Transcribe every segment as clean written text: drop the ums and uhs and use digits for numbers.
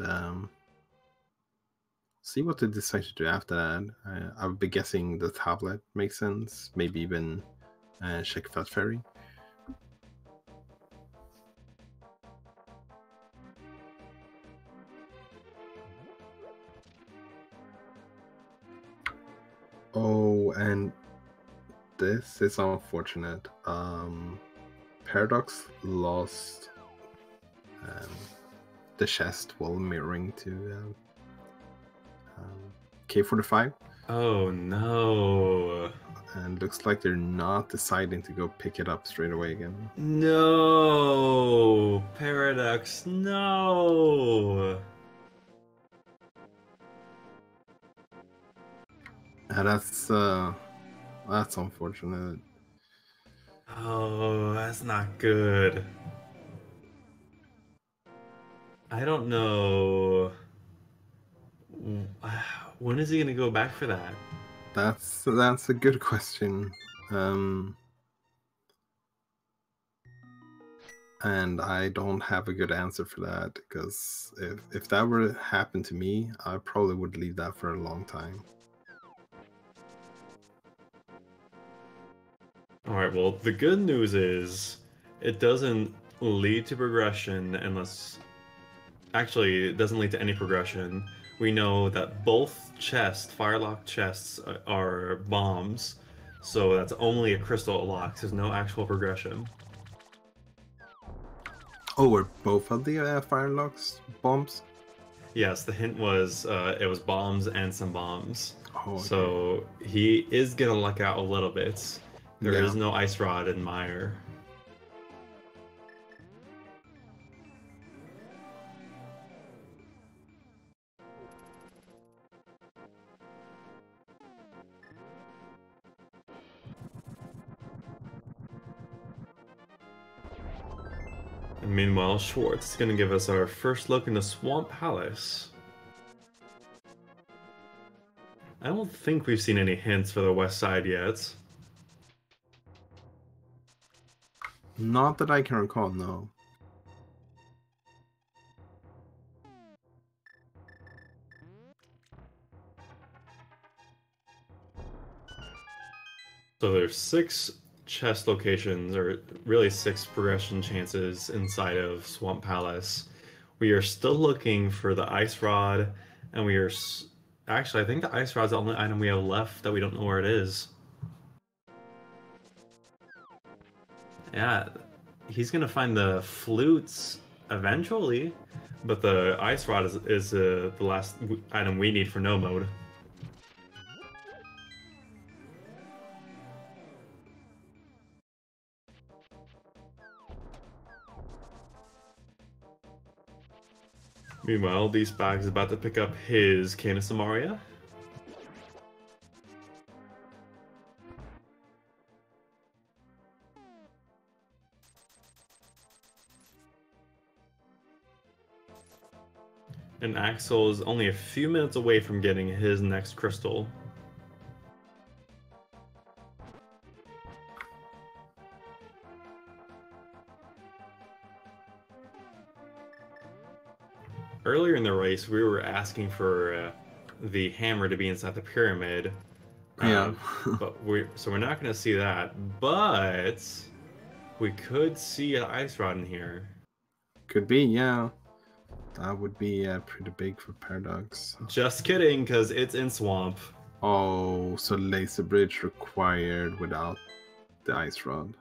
and see what they decide to do after that. I would be guessing the tablet makes sense. Maybe even check Fat Fairy. Oh, and this is unfortunate. Paradox lost the chest while mirroring to K45. Oh no. And looks like they're not deciding to go pick it up straight away again. No! Paradox, no! That's unfortunate. Oh, that's not good. I don't know. When is he gonna go back for that? That's a good question. And I don't have a good answer for that, because if that were to happen to me, I probably would leave that for a long time. Alright, well, the good news is it doesn't lead to progression unless... Actually, it doesn't lead to any progression. We know that both firelock chests are bombs, so that's only a crystal lock. There's no actual progression. Oh, were both of the firelocks bombs? Yes, the hint was it was bombs and some bombs. Oh, okay. So he is gonna luck out a little bit. There is no ice rod in Mire. And meanwhile, Schwartz is going to give us our first look in the Swamp Palace. I don't think we've seen any hints for the west side yet. Not that I can recall, no. So there's 6 chest locations, or really 6 progression chances inside of Swamp Palace. We are still looking for the ice rod, and we are... Actually, I think the ice rod's the only item we have left that we don't know where it is. Yeah, he's gonna find the flutes eventually, but the ice rod is the last item we need for no mode. Meanwhile, D-Spag is about to pick up his Cane of Samaria. And Axel is only a few minutes away from getting his next crystal. Earlier in the race, we were asking for the hammer to be inside the pyramid. Yeah. But we're not going to see that. But we could see an ice rod in here. Could be, yeah. That would be pretty big for Paradox. Just kidding, because it's in Swamp. Oh, so laser bridge required without the ice rod.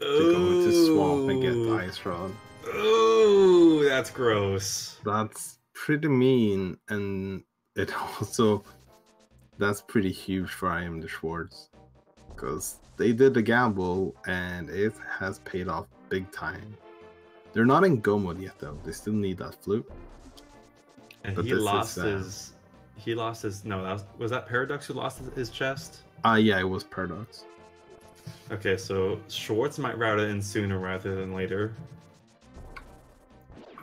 To go into Swamp and get the ice rod. Ooh, that's gross. That's pretty mean, and it also... That's pretty huge for I Am the Schwartz. Because they did the gamble, and it has paid off big time. They're not in go mode yet, though. They still need that flute. And but he lost his... He lost his... No, was that Paradox who lost his chest? Yeah, it was Paradox. Okay, so Schwartz might route it in sooner rather than later.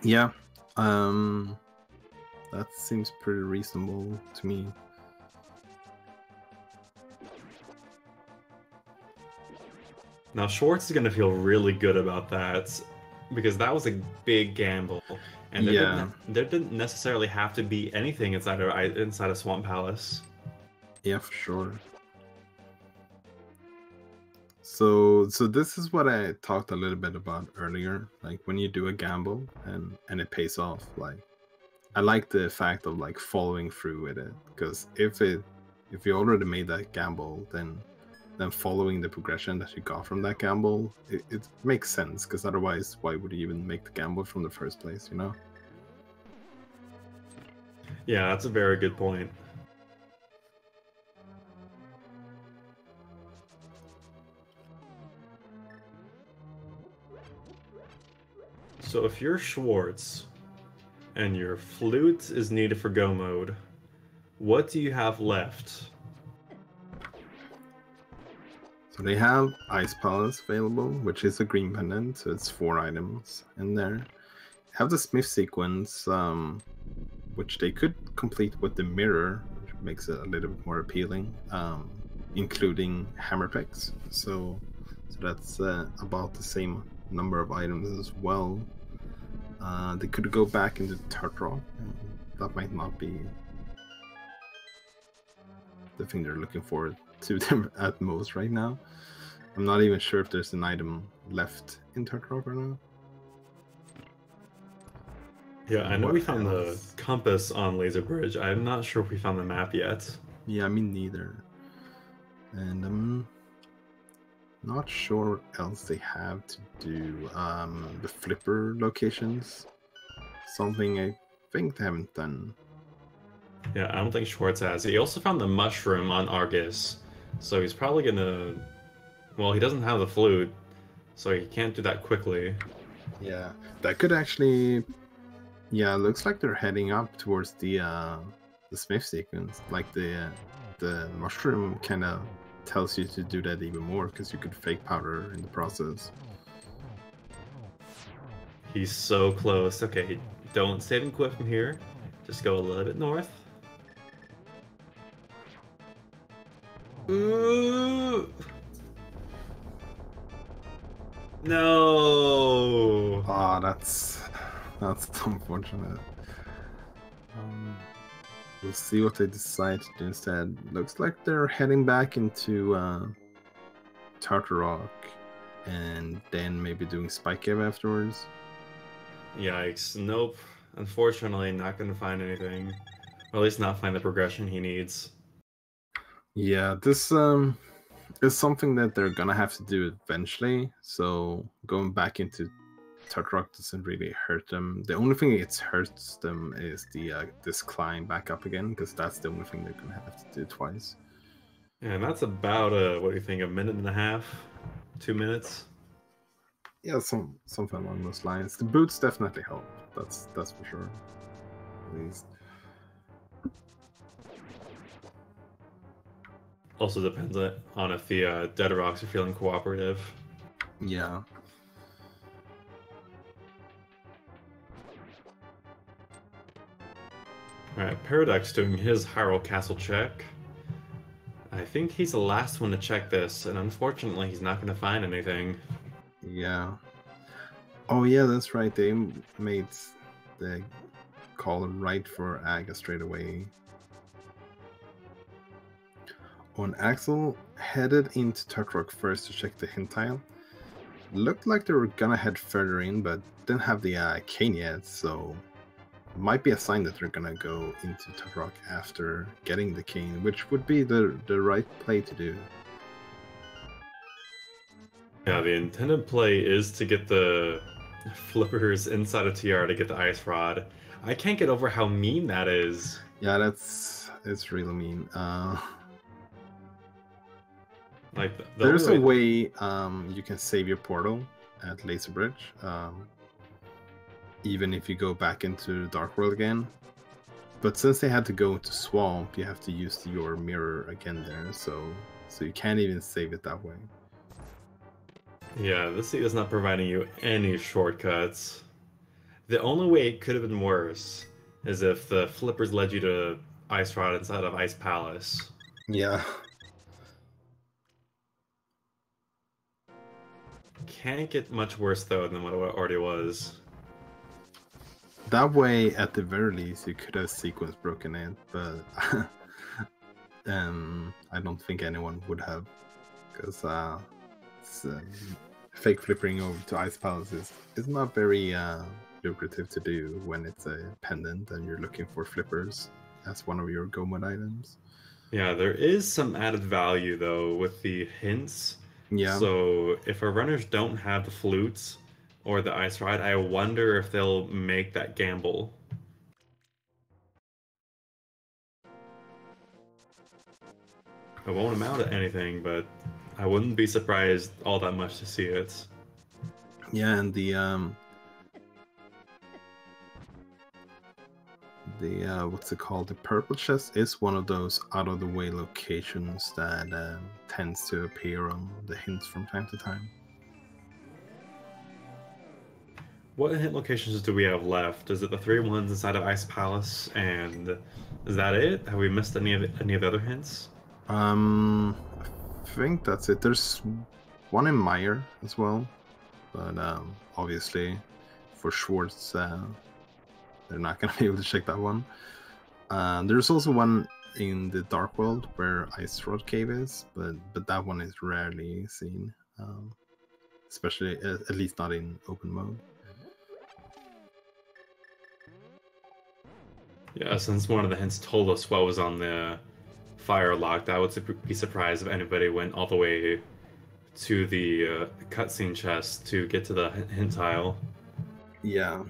Yeah. That seems pretty reasonable to me. Now, Schwartz is going to feel really good about that, because that was a big gamble. And Yeah, there didn't necessarily have to be anything inside a Swamp Palace. yeah, for sure. So this is what I talked a little bit about earlier. Like when you do a gamble and it pays off. Like I like the fact of like following through with it, because if you already made that gamble, then following the progression that you got from that gamble, it makes sense. Because otherwise, why would you even make the gamble from the first place? You know? Yeah, that's a very good point. So if you're Schwartz and your flute is needed for go mode, what do you have left? So they have Ice Palace available, which is a green pendant, so it's 4 items in there. Have the Smith sequence, which they could complete with the mirror, which makes it a little bit more appealing, including hammer picks. So that's about the same number of items as well. They could go back into Tartrol. That might not be the thing they're looking for to them at most right now. I'm not even sure if there's an item left in Tartrol or not. Yeah, I know What we found else? the compass on Laser Bridge. I'm not sure if we found the map yet. Yeah, me neither. And I'm not sure what else they have to do. The flipper locations. Something I think they haven't done. Yeah, I don't think Schwartz has. He also found the mushroom on Argus, so he's probably gonna... Well, he doesn't have the flute, so he can't do that quickly. Yeah, that could actually... Yeah, looks like they're heading up towards the Smith sequence. Like the mushroom kind of tells you to do that even more, because you could fake powder in the process. He's so close. Okay, don't save and quit from here. Just go a little bit north. Ooh! No! Ah, that's unfortunate. We'll see what they decide to do instead. Looks like they're heading back into Tartarok, and then maybe doing Spike Cave afterwards. Yikes. Nope. Unfortunately, not gonna find anything. Or at least not find the progression he needs. Yeah, this is something that they're gonna have to do eventually. So going back into Tartarok doesn't really hurt them. The only thing it hurts them is the this climb back up again, because that's the only thing they're gonna have to do twice. And that's about what do you think, a minute and a half? 2 minutes? Yeah, something along those lines. The boots definitely help. That's for sure. At least. Also depends on if the Dead Rocks are feeling cooperative. Yeah. Alright, Paradox doing his Hyrule Castle check. I think he's the last one to check this, and unfortunately he's not going to find anything. Yeah. Oh yeah, that's right. They made the call right for Aga straight away. When Axel headed into Turkrock first to check the hint tile, looked like they were gonna head further in, but didn't have the cane yet, so might be a sign that they're gonna go into Turkrock after getting the cane, which would be the right play to do. Yeah, the intended play is to get the flippers inside of TR to get the ice rod. I can't get over how mean that is. Yeah, it's really mean. Like there's a way you can save your portal at Laser Bridge, even if you go back into Dark World again. But since they had to go into Swamp, you have to use your mirror again there, so you can't even save it that way. Yeah, this is not providing you any shortcuts. The only way it could have been worse is if the flippers led you to Ice Rod inside of Ice Palace. Yeah. Can't get much worse though than what it already was. That way, at the very least, you could have sequence broken it, but I don't think anyone would have, because fake flipping over to Ice Palace is not very lucrative to do when it's a pendant and you're looking for flippers as one of your go mode items. Yeah, there is some added value though with the hints. Yeah. So if our runners don't have the flutes or the ice ride, I wonder if they'll make that gamble. It won't amount to anything, but I wouldn't be surprised all that much to see it. Yeah, and the what's it called? The purple chest is one of those out of the way locations that tends to appear on the hints from time to time. What hint locations do we have left? Is it the 3 ones inside of Ice Palace, and is that it? Have we missed any of the other hints? I think that's it. There's one in Meyer as well, but obviously for Schwartz, they're not gonna be able to check that one. There's also one in the Dark World where Ice Rod Cave is, but that one is rarely seen, especially at least not in open mode. Yeah, since one of the hints told us what was on the fire locked, I would be surprised if anybody went all the way to the cutscene chest to get to the hint tile. Yeah.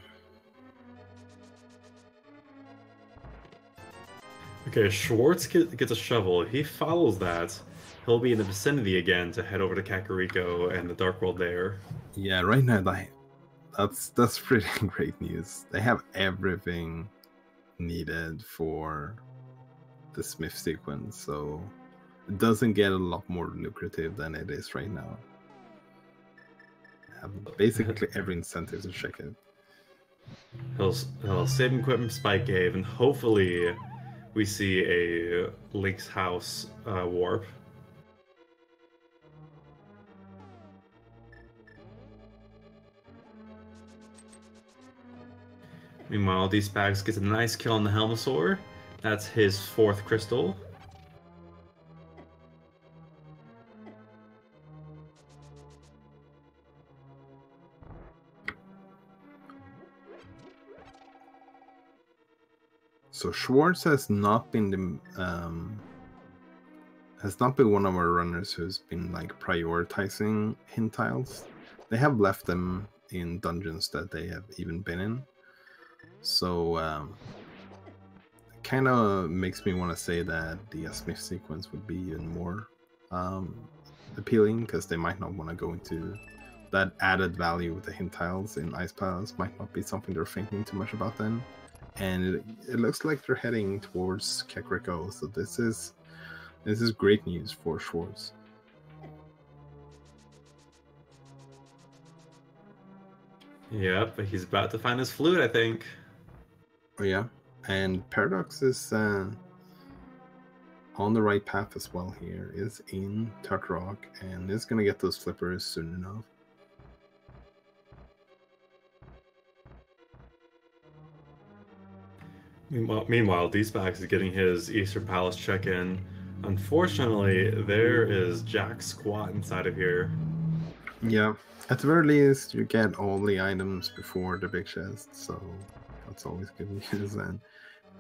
Okay, Schwartz gets a shovel. He follows that. He'll be in the vicinity again to head over to Kakariko and the Dark World there. Yeah, right now that's pretty great news. They have everything needed for the Smith sequence, so it doesn't get a lot more lucrative than it is right now. Have basically every incentive to check it. He'll save equipment Spike gave, and hopefully we see a Link's house warp. Meanwhile, D-Spags gets a nice kill on the Helmosaur. That's his 4th crystal. So Schwartz has not been one of our runners who's been like prioritizing hint tiles. They have left them in dungeons that they have even been in. So it kind of makes me want to say that the Smith sequence would be even more appealing, because they might not want to go into that added value with the hint tiles in Ice Palace. Might not be something they're thinking too much about then. And it looks like they're heading towards Kakariko, so this is great news for Schwartz. Yep, he's about to find his flute, I think. Oh yeah, and Paradox is on the right path as well here. Is in Turtle Rock and is gonna get those flippers soon enough. Meanwhile, D-Spax is getting his Eastern Palace check-in. Unfortunately, there is Jack Squat inside of here. Yeah, at the very least, you get all the items before the big chest, so that's always good news.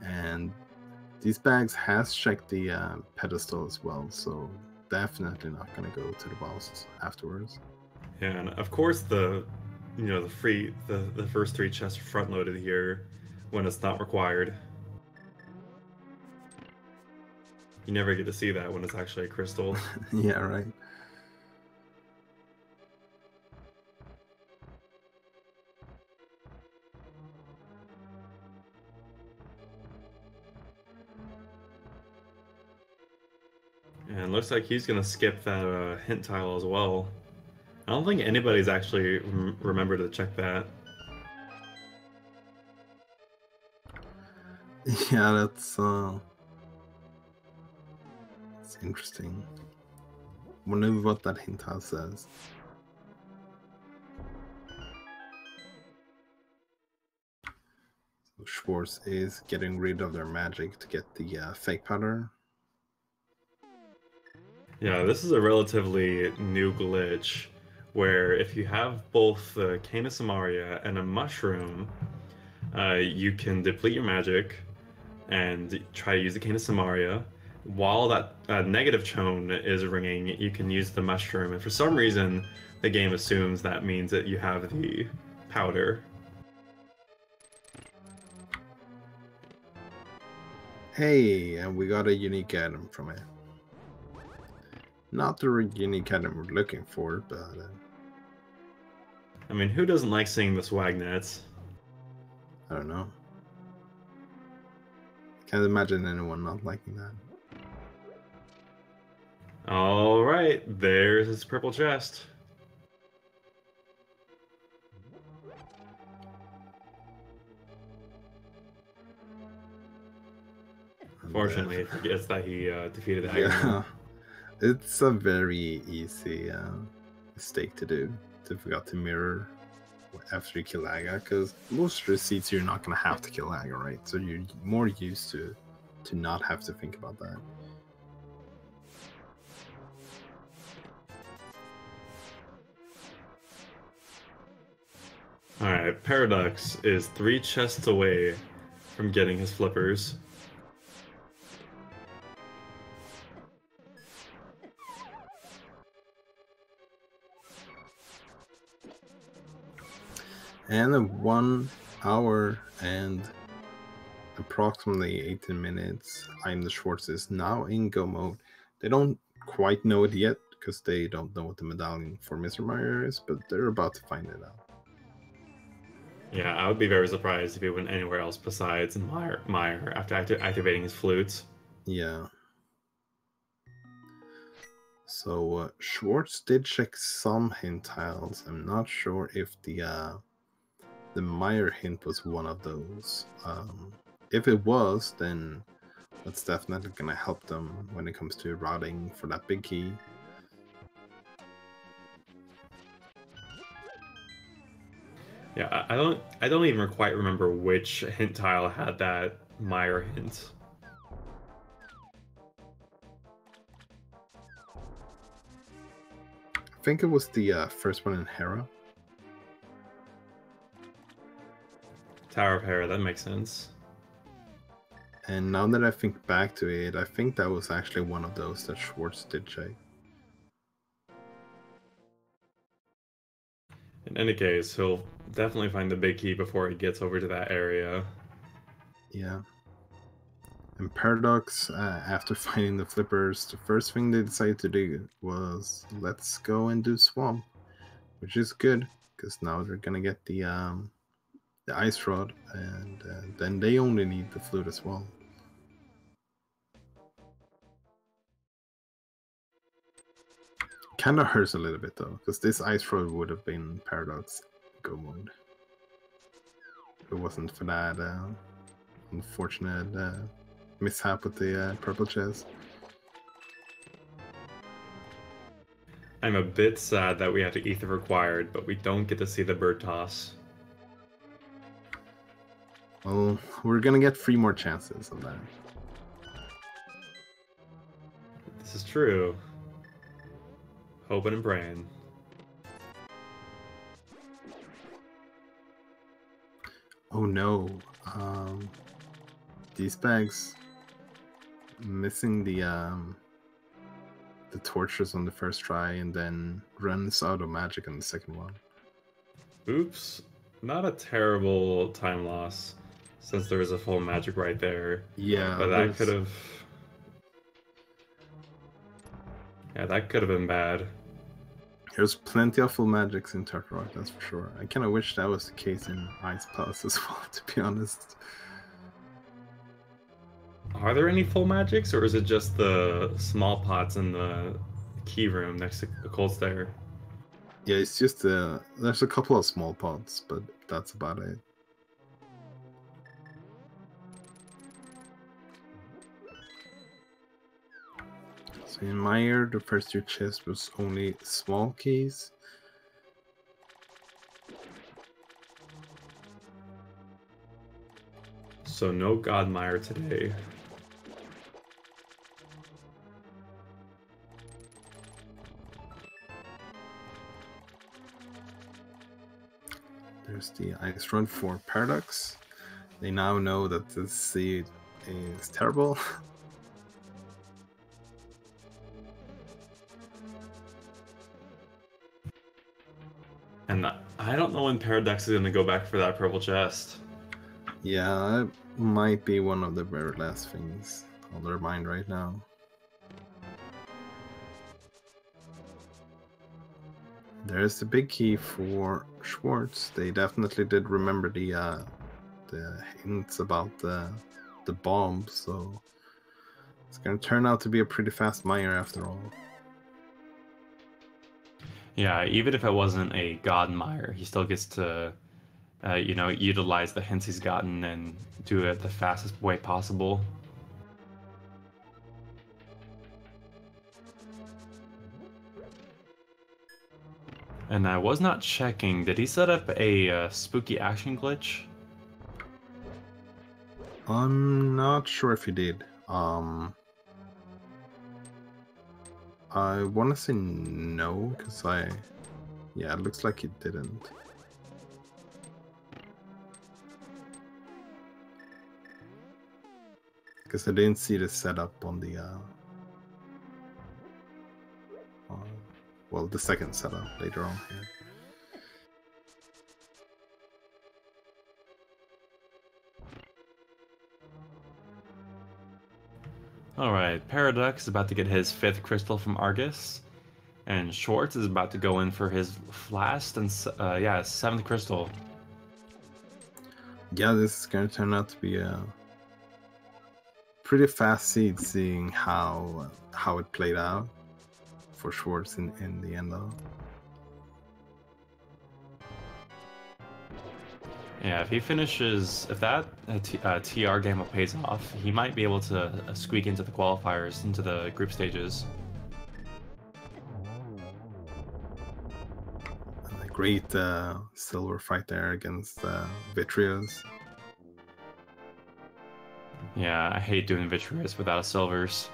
And D-Spax has checked the pedestal as well, so definitely not gonna go to the boss afterwards. Yeah, and of course the first 3 chests are front-loaded here when it's not required. You never get to see that when it's actually a crystal. Yeah, right. And looks like he's gonna skip that hint tile as well. I don't think anybody's actually remembered to check that. Yeah, that's interesting. Wonder what that hint tile says. Schwartz is getting rid of their magic to get the fake powder. Yeah, this is a relatively new glitch where if you have both the Cane of Samaria and a mushroom, you can deplete your magic and try to use the Cane of Samaria. While that negative tone is ringing, you can use the mushroom, and for some reason, the game assumes that means that you have the powder. Hey, and we got a unique item from it. Not the unique item we're looking for, but... I mean, who doesn't like seeing the swag nets? I don't know. Can't imagine anyone not liking that. Alright, there's his purple chest. Fortunately, it forgets that he defeated the Yeah, it's a very easy mistake to do. To forget to mirror after you kill Aga, because most receipts you're not going to have to kill Aga, right? So you're more used to not have to think about that. Alright, Paradox is 3 chests away from getting his flippers. And in 1 hour and approximately 18 minutes, I'm the Schwartz is now in go mode. They don't quite know it yet because they don't know what the medallion for Mr. Meyer is, but they're about to find it out. Yeah, I would be very surprised if he went anywhere else besides Meyer after activating his flutes. Yeah. So Schwartz did check some hint tiles. I'm not sure if the Meyer hint was one of those. If it was, then that's definitely gonna help them when it comes to routing for that big key. Yeah, I don't even quite remember which hint tile had that Meyer hint. I think it was the first one in Hera. Tower of Hera, that makes sense. And now that I think back to it, I think that was actually one of those that Schwartz did check. In any case, he'll definitely find the big key before he gets over to that area. Yeah. And Paradox, after finding the flippers, the first thing they decided to do was let's go and do Swamp, which is good because now they're gonna get the Ice Rod, and then they only need the flute as well. Kind of hurts a little bit though, because this Ice Rod would have been Paradox go mode if it wasn't for that unfortunate mishap with the purple chest. I'm a bit sad that we have to Ether required, but we don't get to see the bird toss. Well, we're gonna get 3 more chances on that. This is true. Hoping and praying. Oh no. These bags missing the torches on the first try and then runs out of magic on the second one. Oops. Not a terrible time loss, since there is a full magic right there. Yeah, but that could have... Yeah, that could have been bad. There's plenty of full magics in Turtle Rock, that's for sure. I kind of wish that was the case in Ice Plus as well, to be honest. Are there any full magics, or is it just the small pots in the key room next to the cold stair? Yeah, it's just there's a couple of small pots, but that's about it. So in my year, the first 2 chests was only small keys. So no Godmire today. There's the ice run for Paradox. They now know that this seed is terrible. And I don't know when Paradox is going to go back for that purple chest. Yeah, it might be one of the very last things on their mind right now. There's the big key for Schwartz. They definitely did remember the hints about the bomb, so it's gonna turn out to be a pretty fast mire after all. Yeah, even if it wasn't a Godmire, he still gets to, you know, utilize the hints he's gotten and do it the fastest way possible. And I was not checking. Did he set up a spooky action glitch? I'm not sure if he did. I want to say no, because yeah, it looks like he didn't. Because I didn't see the setup on the, well, the second setup later on here. Alright, Paradox is about to get his 5th crystal from Argus, and Schwartz is about to go in for his last and, yeah, 7th crystal. Yeah, this is going to turn out to be a pretty fast seed, seeing how it played out for Schwartz in the end, though. Yeah, if he finishes, if that TR gamble pays off, he might be able to squeak into the qualifiers, into the group stages. And a great silver fight there against Vitreous. Yeah, I hate doing Vitreous without silvers.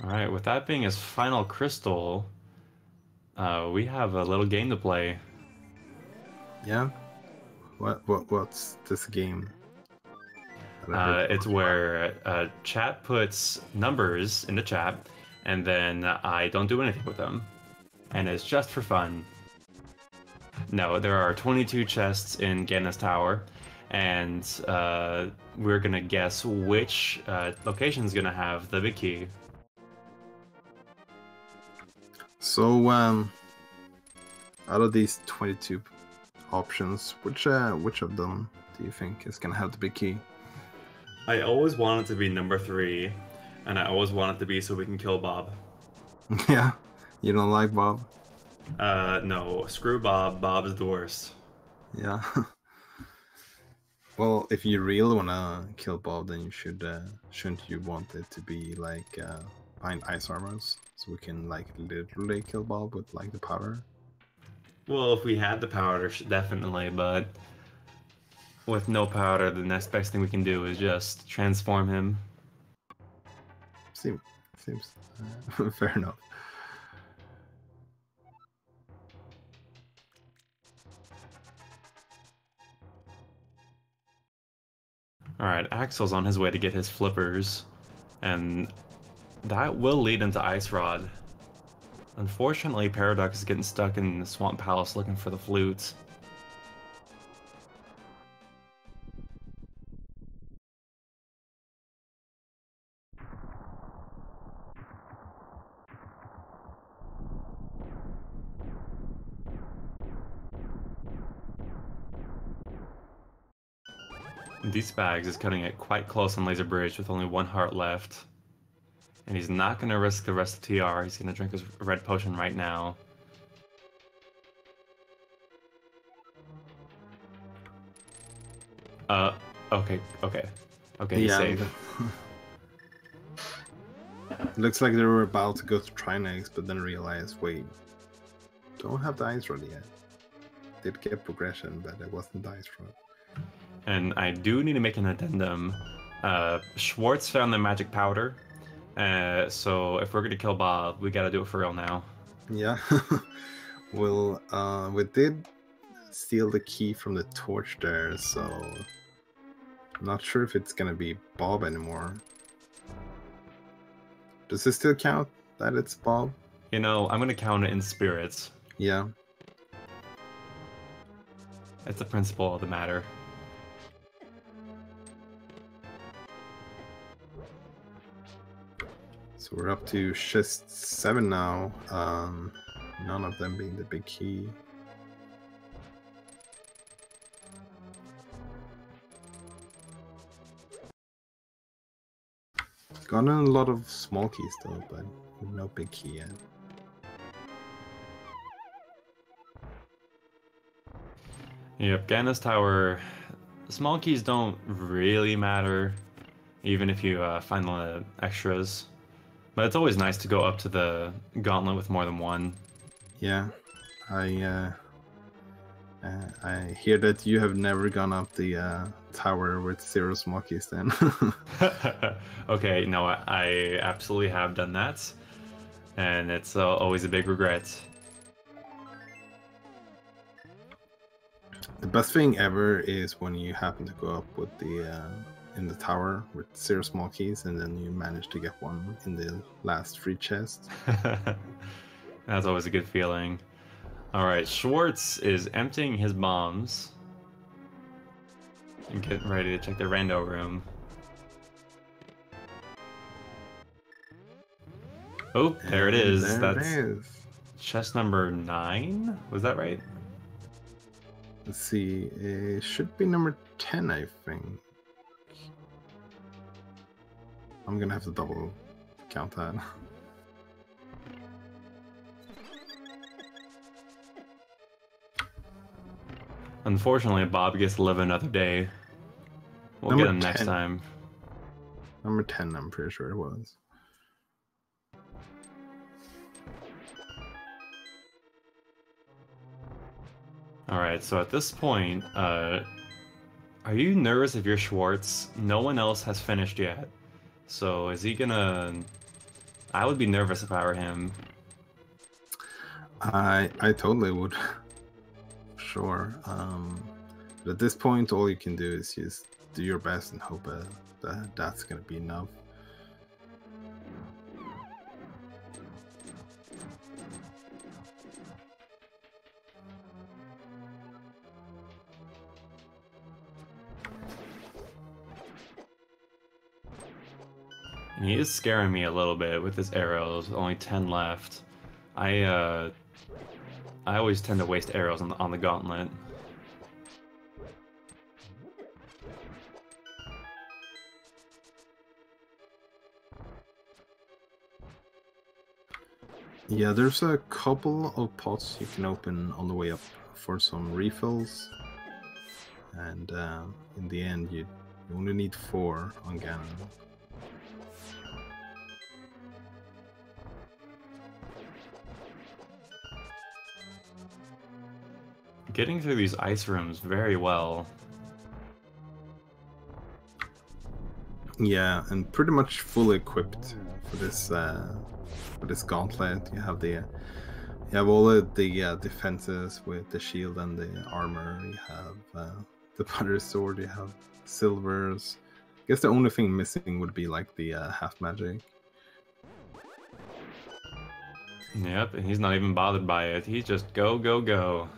Alright, with that being his final crystal, we have a little game to play. Yeah? What's this game? It's where chat puts numbers in the chat, and then I don't do anything with them. And it's just for fun. No, there are 22 chests in Ganon's Tower, and we're gonna guess which location is gonna have the big key. So, out of these 22 options, which of them do you think is gonna have the big key? I always want it to be number 3, and I always want it to be so we can kill Bob. Yeah, you don't like Bob? No, screw Bob. Bob is the worst. Yeah. Well, if you really wanna kill Bob, then you shouldn't you want it to be like behind ice armors, so we can like literally kill Bob with like the powder? Well, if we had the powder, definitely, but with no powder, the next best thing we can do is just transform him. Seems fair enough. Alright, Axel's on his way to get his flippers, and that will lead into Ice Rod. Unfortunately, Paradox is getting stuck in the Swamp Palace looking for the flutes. D-Spags is cutting it quite close on Laser Bridge with only 1 heart left. And he's not going to risk the rest of TR, he's going to drink his red potion right now. Okay, he's Yeah, safe. Looks like they were about to go to Trinex, but then realized, wait, don't have the ice rod yet. Did get progression, but it wasn't the ice rod. And I do need to make an addendum. Schwartz found the magic powder. So if we're gonna kill Bob, we gotta do it for real now. Yeah. Well, we did steal the key from the torch there, so I'm not sure if it's gonna be Bob anymore. Does it still count that it's Bob? You know, I'm gonna count it in spirits. Yeah. It's the principle of the matter. So we're up to chest 7 now. None of them being the big key. Gotten a lot of small keys though, but no big key yet. Yep, Ganon's Tower. Small keys don't really matter, even if you find the extras. But it's always nice to go up to the gauntlet with more than one. Yeah, I hear that you have never gone up the tower with 0 small keys then. Okay, no, I absolutely have done that. And it's always a big regret. The best thing ever is when you happen to go up with the in the tower with 0 small keys, and then you manage to get one in the last free chest. That's always a good feeling. All right, Schwartz is emptying his bombs and getting ready to check the rando room. Oh, there it is. There That's it is. chest number 9. Was that right? Let's see. It should be number 10, I think. I'm gonna have to double count that. Unfortunately, Bob gets to live another day. We'll Number get him next 10. time. Number 10, I'm pretty sure it was. Alright, so at this point, are you nervous if you're Schwartz? No one else has finished yet. So is he gonna... I would be nervous if I were him. I totally would. Sure. But at this point, all you can do is just do your best and hope that that's gonna be enough. And he is scaring me a little bit with his arrows. Only 10 left. I always tend to waste arrows on the gauntlet. Yeah, there's a couple of pots you can open on the way up for some refills. And in the end, you only need 4 on Ganon. Getting through these ice rooms very well. Yeah, and pretty much fully equipped for this gauntlet. You have all of the defenses with the shield and the armor. You have the butter sword. You have silvers. I guess the only thing missing would be like the half magic. Yep, and he's not even bothered by it. He's just go, go, go.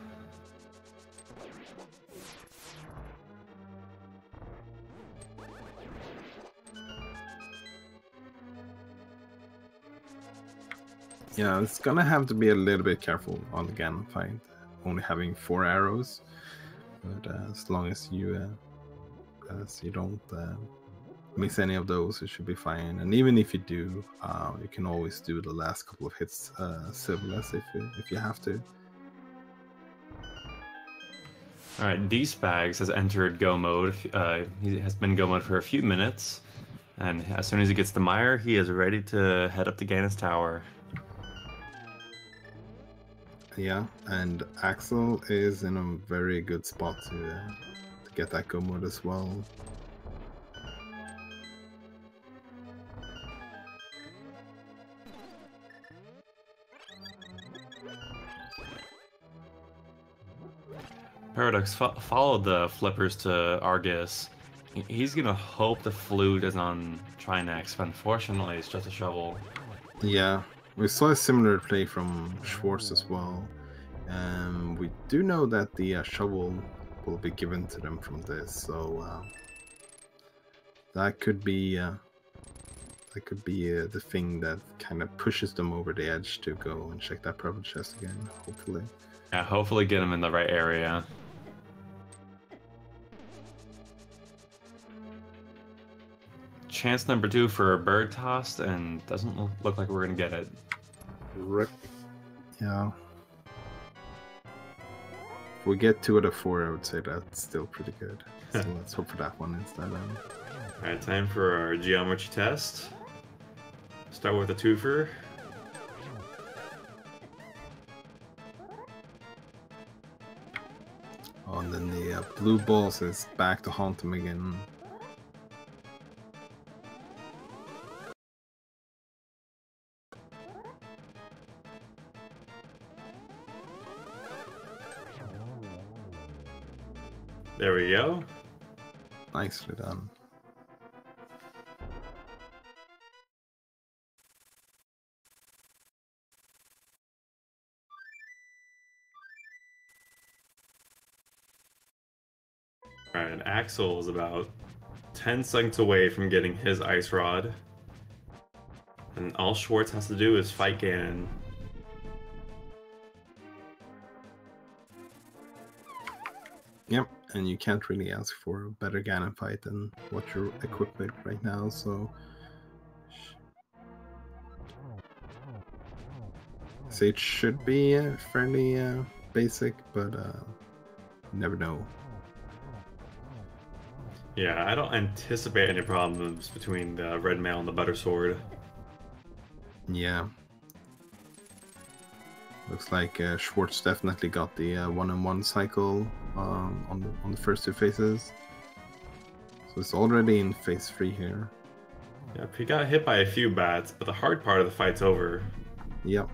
Yeah, it's gonna have to be a little bit careful on the Ganon fight, only having 4 arrows. But as long as you don't miss any of those, it should be fine. And even if you do, you can always do the last couple of hits civiless if you have to. Alright, D-Spags has entered go mode. He has been go mode for a few minutes. And as soon as he gets the mire, he is ready to head up to Ganon's Tower. Yeah, and Axel is in a very good spot to get that go mode as well. Paradox followed the flippers to Argus. He's gonna hope the flute is on Trinex, but unfortunately it's just a shovel. Yeah, we saw a similar play from Schwartz as well. We do know that the shovel will be given to them from this, so that could be the thing that kind of pushes them over the edge to go and check that purple chest again, hopefully. Yeah, hopefully get him in the right area. Chance number 2 for a bird toss, and doesn't look like we're gonna get it. Rip. Yeah. If we get 2 out of 4, I would say that's still pretty good. So let's hope for that one instead. Alright, time for our geometry test. Start with a twofer. Oh, and then the blue balls is back to haunt him again. There we go. Nicely done. Alright, Axel is about 10 seconds away from getting his ice rod. And all Schwartz has to do is fight Ganon. Yep, and you can't really ask for a better Ganon fight than what you're equipped with right now, so... So it should be fairly basic, but you never know. Yeah, I don't anticipate any problems between the red mail and the butter sword. Yeah. Looks like Schwartz definitely got the 1-on-1 cycle on the first 2 phases. So it's already in phase 3 here. Yep, he got hit by a few bats, but the hard part of the fight's over. Yep.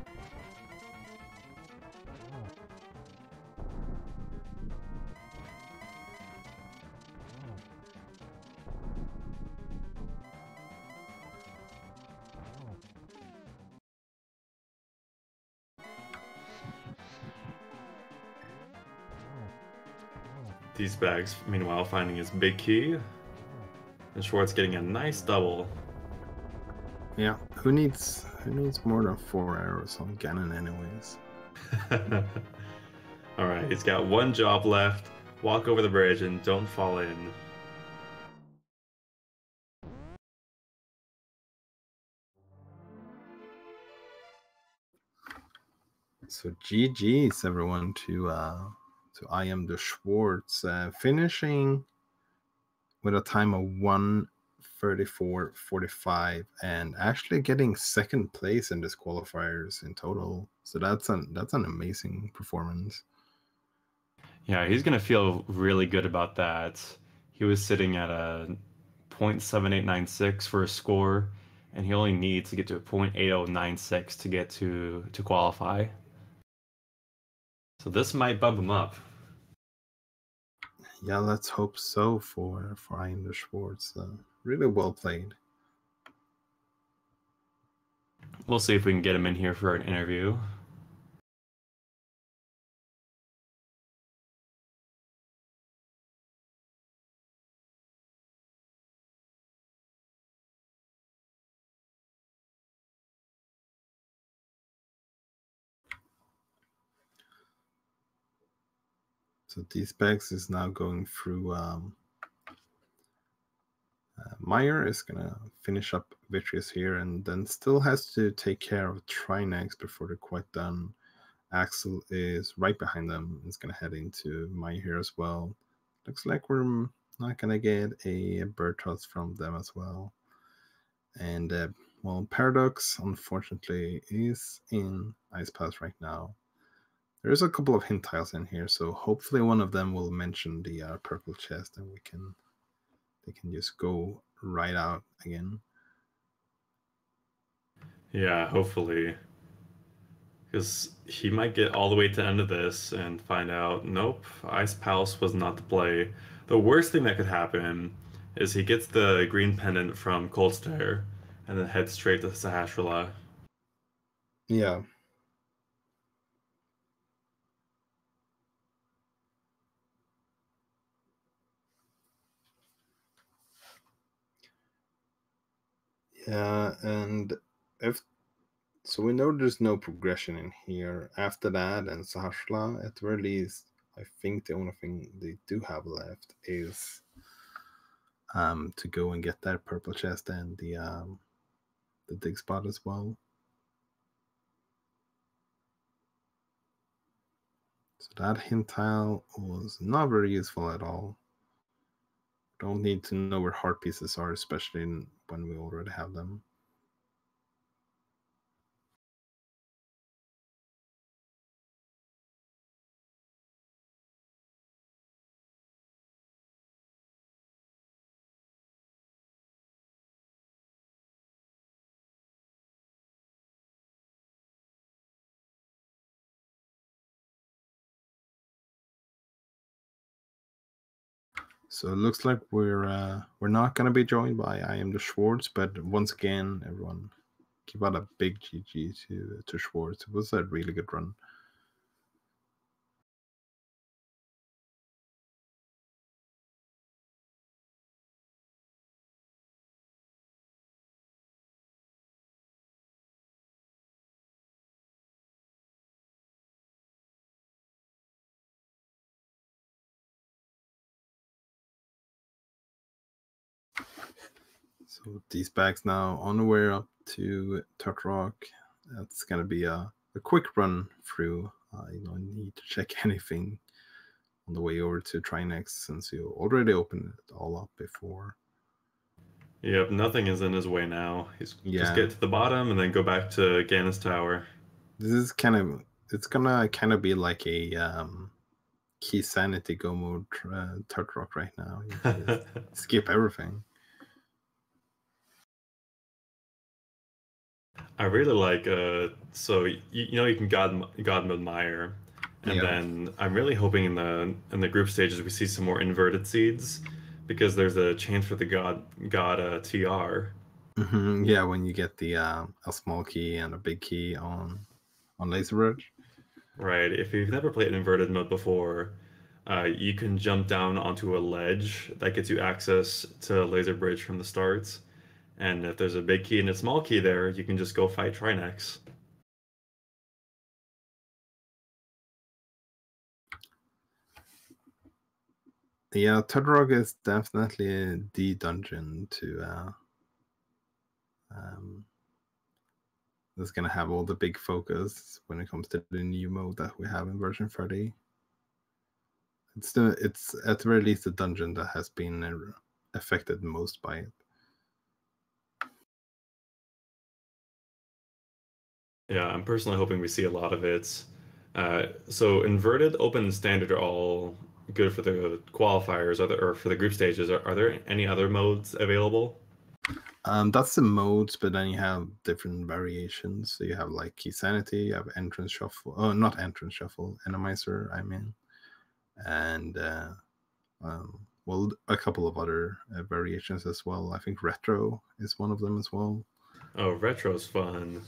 These bags, meanwhile, finding his big key. And Schwartz getting a nice double. Yeah, who needs more than 4 arrows on Ganon anyways? Alright, he's got one job left. Walk over the bridge and don't fall in. So GG's everyone to I am the Schwartz, finishing with a time of 1:34:45 and actually getting second place in this qualifiers in total. So that's an amazing performance. Yeah, he's gonna feel really good about that. He was sitting at a 0.7896 for a score, and he only needs to get to a 0.8096 to get to qualify. So this might bump him up. Yeah, let's hope so for I am the Schwartz. Really well played. We'll see if we can get him in here for an interview. So D-Specs is now going through. Meyer is gonna finish up Vitreous here, and then still has to take care of Trinex before they're quite done. Axel is right behind them. Is gonna head into Meyer here as well. Looks like we're not gonna get a bird toss from them as well. And well, Paradox unfortunately is in Ice Pass right now. There's a couple of hint tiles in here, so hopefully one of them will mention the purple chest, and they can just go right out again. Yeah, hopefully. Because he might get all the way to the end of this and find out, nope, Ice Palace was not the play. The worst thing that could happen is he gets the green pendant from Cold Stare and then heads straight to Sahasrahla. Yeah. Yeah, and if so, we know there's no progression in here after that, and Sahasrahla, at the very least, I think the only thing they do have left is to go and get that purple chest and the dig spot as well. So that hint tile was not very useful at all. Don't need to know where heart pieces are, especially when we already have them. So it looks like we're not gonna be joined by I am the Schwartz, but once again, everyone give out a big GG to Schwartz. It was a really good run. So these bags now on the way up to Tut Rock. That's gonna be a quick run through. You don't need to check anything on the way over to Trinex since you already opened it all up before. Yep, nothing is in his way now. He's just Yeah. get to the bottom and then go back to Ganon's Tower. This is kind of, it's gonna kind of be like a key sanity go mode Tut Rock right now. You just skip everything. I really like so you know you can God mode Meyer, and Yeah. then I'm really hoping in the group stages we see some more inverted seeds, because there's a chance for the God TR. Yeah, when you get the a small key and a big key on Laser Bridge. Right. If you've never played inverted mode before, you can jump down onto a ledge that gets you access to Laser Bridge from the start. And if there's a big key and a small key there, you can just go fight Trinex. Yeah, Tudrog is definitely the dungeon to that's gonna have all the big focus when it comes to the new mode that we have in version 30. It's at the very least the dungeon that has been affected most by it. Yeah, I'm personally hoping we see a lot of it. So inverted, open, and standard are all good for the qualifiers, or for the group stages. Are there any other modes available? That's the modes, but then you have different variations. So you have like Key Sanity, you have Entrance Shuffle, oh, not Entrance Shuffle, Randomizer, I mean, and well, a couple of other variations as well. I think Retro is one of them as well. Oh, retro's fun.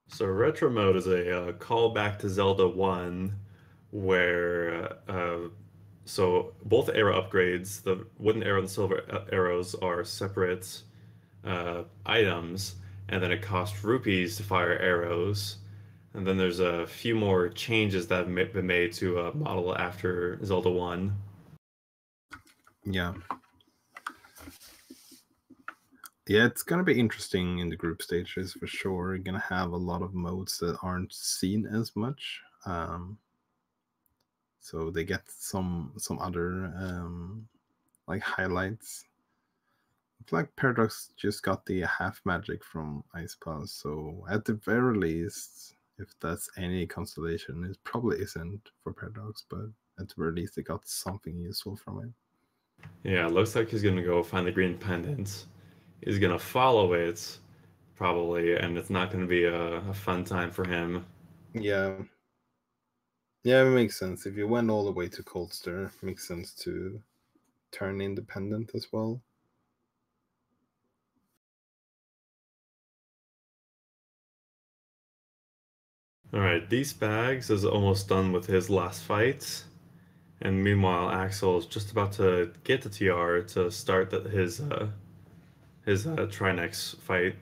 So retro mode is a callback to Zelda 1, where so both arrow upgrades, the wooden arrow and the silver arrows, are separate items, and then it costs rupees to fire arrows. And then there's a few more changes that have been made to a model after Zelda 1. Yeah. Yeah, it's gonna be interesting in the group stages for sure. You're gonna have a lot of modes that aren't seen as much. So they get some other like highlights. Black Paradox just got the half magic from Ice Palace, so at the very least, if that's any consolation. It probably isn't for Paradox, but at the very least, they got something useful from it. Yeah, it looks like he's gonna go find the green pendant. He's gonna follow it, probably, and it's not gonna be a fun time for him. Yeah. Yeah, it makes sense. If you went all the way to Coldster, it makes sense to turn independent as well. Alright, these bags is almost done with his last fight. And meanwhile, Axel is just about to get the TR to start his Trinex fight.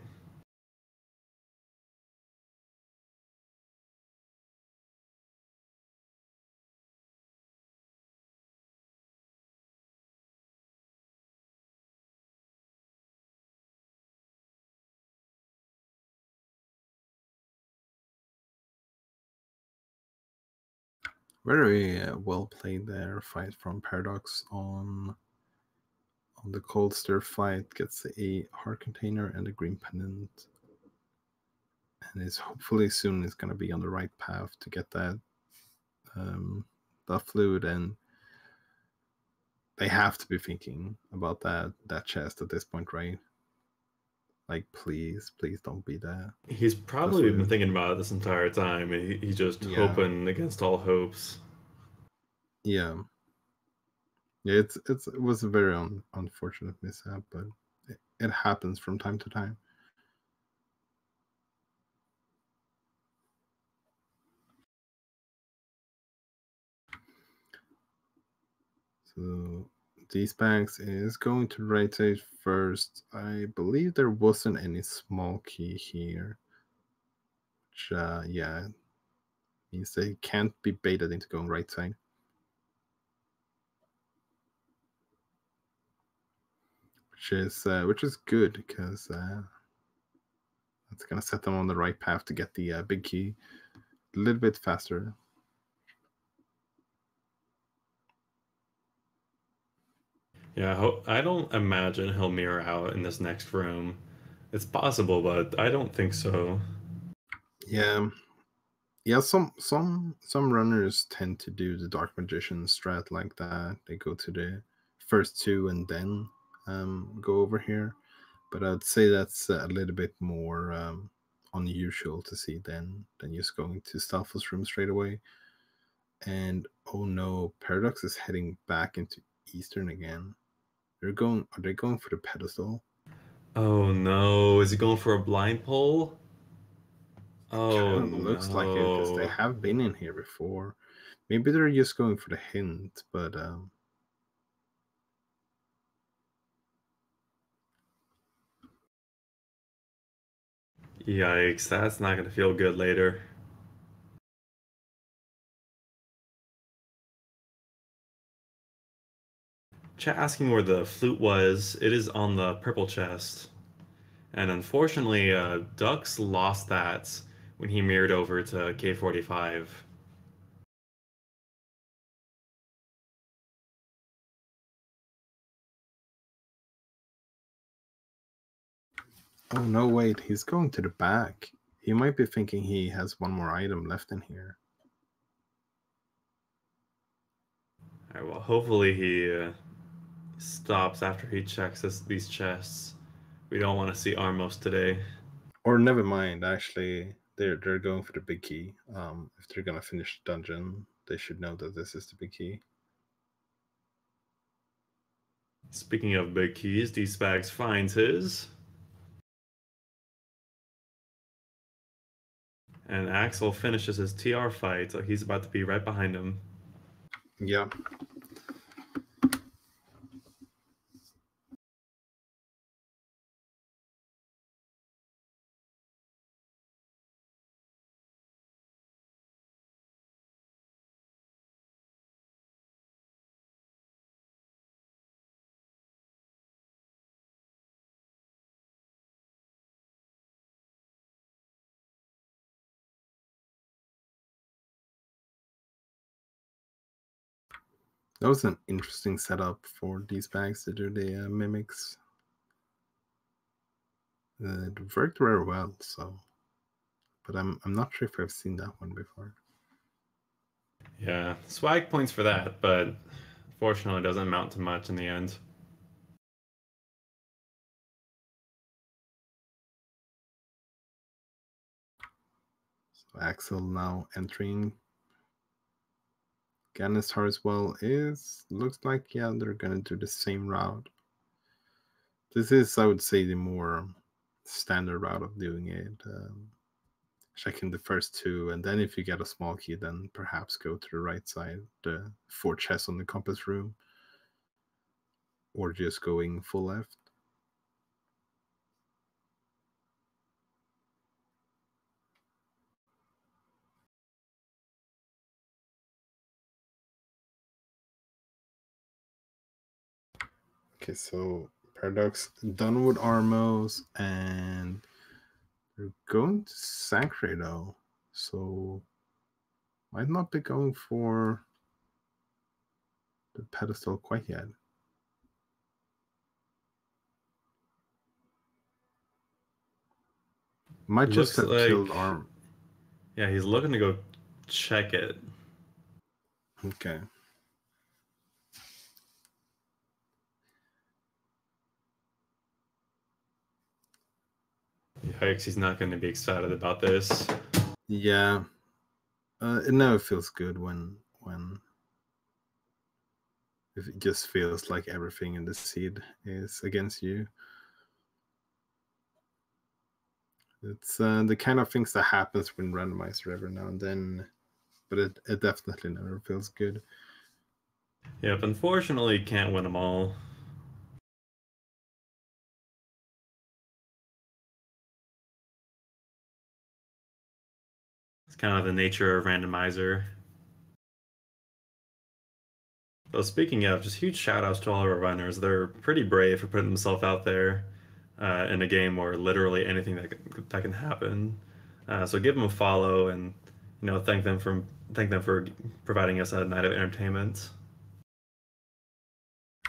Very well played there. Fight from Paradox on the Coldster fight. Gets a heart container and a green pendant. And is hopefully soon is going to be on the right path to get that fluid, and they have to be thinking about that chest at this point, right? Like, please don't be that. He's probably been thinking about it this entire time. He's just hoping against all hopes. Yeah. Yeah, it was a very unfortunate mishap, but it happens from time to time. So these bags is going to right side first. I believe there wasn't any small key here, which yeah, means they can't be baited into going right side. Which is good, because that's gonna set them on the right path to get the big key a little bit faster. Yeah, I don't imagine he'll mirror out in this next room. It's possible, but I don't think so. Yeah. Yeah, some runners tend to do the Dark Magician strat like that. They go to the first two and then go over here. But I'd say that's a little bit more unusual to see than just going to Stalfos room straight away. And oh no, Paradox is heading back into Eastern again. Are they going for the pedestal? Oh no, is he going for a blind pull? Oh Kind of looks like it, because they have been in here before. Maybe they're just going for the hint, but yikes, that's not gonna feel good later. Chat asking where the flute was. It is on the purple chest. And unfortunately, Dux lost that when he mirrored over to K45. oh no, wait, he's going to the back. He might be thinking he has one more item left in here. Alright, well, hopefully he stops after he checks these chests. We don't want to see Armos today. Or never mind, actually, they're going for the big key. If they're gonna finish the dungeon, they should know that this is the big key. Speaking of big keys, D-Spags finds his. And Axel finishes his TR fight, so he's about to be right behind him. Yeah. That was an interesting setup for these bags to do the mimics. It worked very well, so. but I'm not sure if I've seen that one before. Yeah, swag points for that, but fortunately, it doesn't amount to much in the end. So Axel now entering. Ganistar as well looks like, yeah, they're gonna do the same route. This is, I would say, the more standard route of doing it. Checking the first two, and then if you get a small key, then perhaps go to the right side, the 4 chests on the compass room, or just going full left. Okay, so Paradox done with Armos, and they're going to Sanctuary though, so might not be going for the pedestal quite yet. Might just have killed Arm. Yeah, he's looking to go check it. Okay. Yikes, he's not going to be excited about this. Yeah. It never feels good when if it just feels like everything in the seed is against you. It's the kind of things that happens when Randomizer every now and then, but it definitely never feels good. Yep, unfortunately, can't win them all. It's kind of the nature of Randomizer. Well, speaking of, just huge shout outs to all of our runners. They're pretty brave for putting themselves out there in a game where literally anything that can happen. So give them a follow and thank them for providing us a night of entertainment.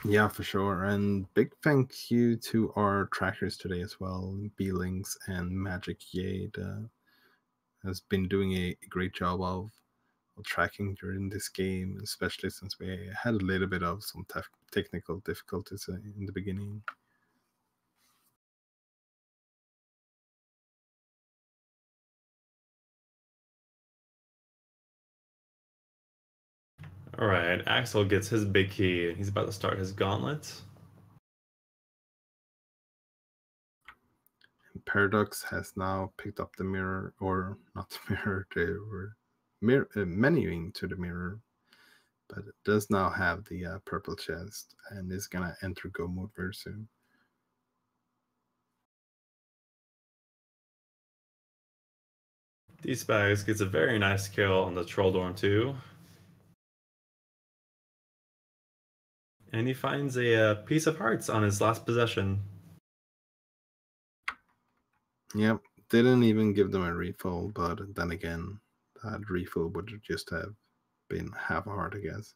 Yeah, for sure. And big thank you to our trackers today as well. Beelings and Magic Yade has been doing a great job of tracking during this game, especially since we had a little bit of some technical difficulties in the beginning. All right, Axel gets his big key. He's about to start his gauntlet. Paradox has now picked up the mirror, or not the mirror, they were menuing to the mirror, but it does now have the purple chest and is gonna enter go mode very soon. D-Spags gets a very nice kill on the Troll Dorm too. And he finds a piece of hearts on his last possession. Yep, didn't even give them a refill, but then again, that refill would just have been half a heart, I guess.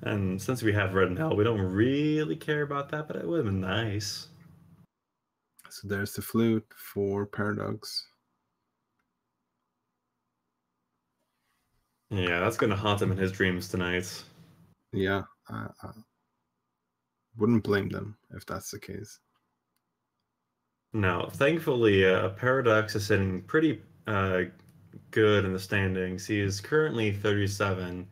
And since we have Red and Hell, we don't really care about that, but it would have been nice. So there's the flute for Paradox. Yeah, that's going to haunt him in his dreams tonight. Yeah, I wouldn't blame them if that's the case. No, thankfully, Paradox is sitting pretty good in the standings. He is currently 37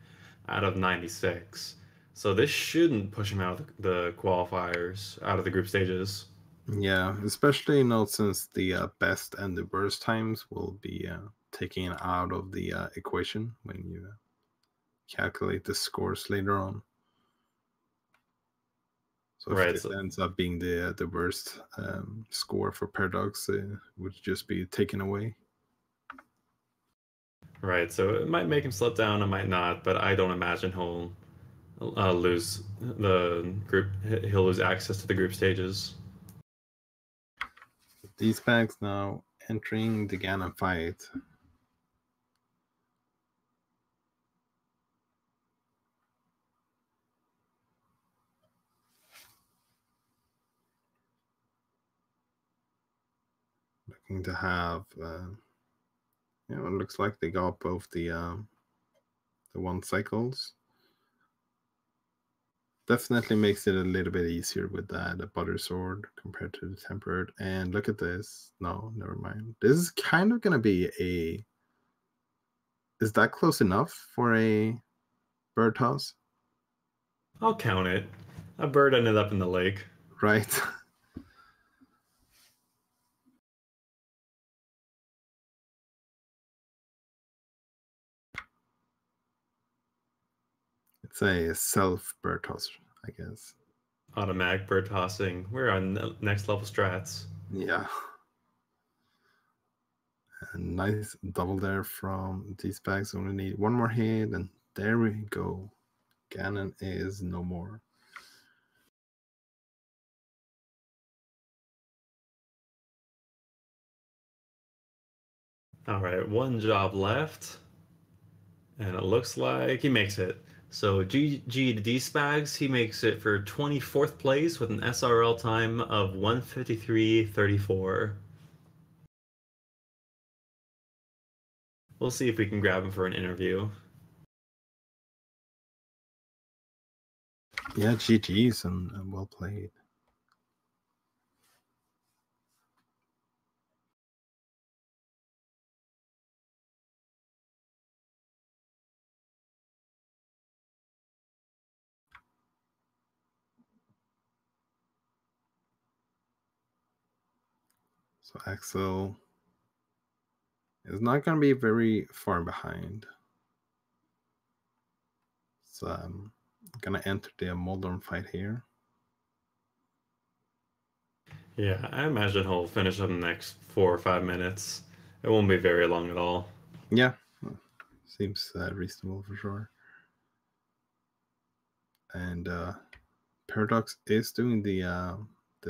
out of 96. So this shouldn't push him out of the qualifiers, out of the group stages. Yeah, especially since the best and the worst times will be taken out of the equation when you calculate the scores later on. So if this ends up being the worst score for Paradox, it would just be taken away. Right, so it might make him slip down, it might not, but I don't imagine he'll lose the group. He'll lose access to the group stages. These bags now entering the Ganon fight. going to have, it looks like they got both the 1 cycles. Definitely makes it a little bit easier with the butter sword compared to the tempered. And look at this. No, never mind. This is kind of gonna be a. Is that close enough for a bird toss? I'll count it. A bird ended up in the lake. Right. It's a self bird toss, I guess. Automatic bird tossing. We're on next level strats. Yeah. A nice double there from these bags. Only need 1 more hit, and there we go. Ganon is no more. All right, 1 job left. And it looks like he makes it. So GG to D-Spags, he makes it for 24th place with an SRL time of 1:53:34. We'll see if we can grab him for an interview. Yeah, GG's and well played. So Axel is not going to be very far behind. So I'm going to enter the modern fight here. Yeah, I imagine he'll finish up in the next 4 or 5 minutes. It won't be very long at all. Yeah, seems reasonable for sure. And Paradox is doing the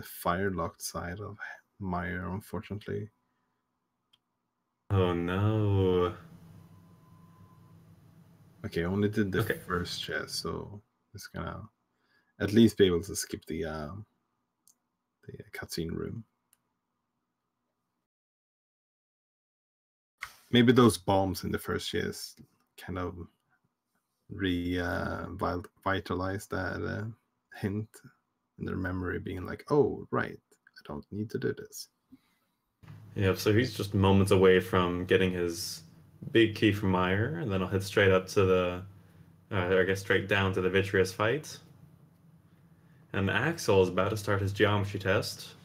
fire locked side of Meyer, unfortunately. Oh no. Okay, only did the first chest, so it's gonna at least be able to skip the cutscene room. Maybe those bombs in the first chest kind of revitalize that hint in their memory, being like, "Oh, right, I don't need to do this." Yep, so he's just moments away from getting his big key from Meyer, and then I'll head straight up to the, I guess straight down to the Vitreous fight. And Axel is about to start his geometry test.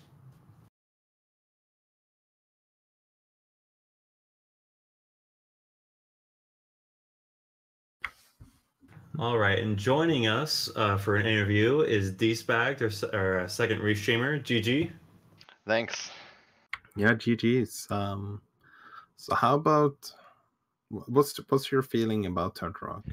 All right, and joining us for an interview is D-Spag, our second restreamer, GG. Thanks. Yeah, GG's. So how about what's your feeling about Turtle Rock?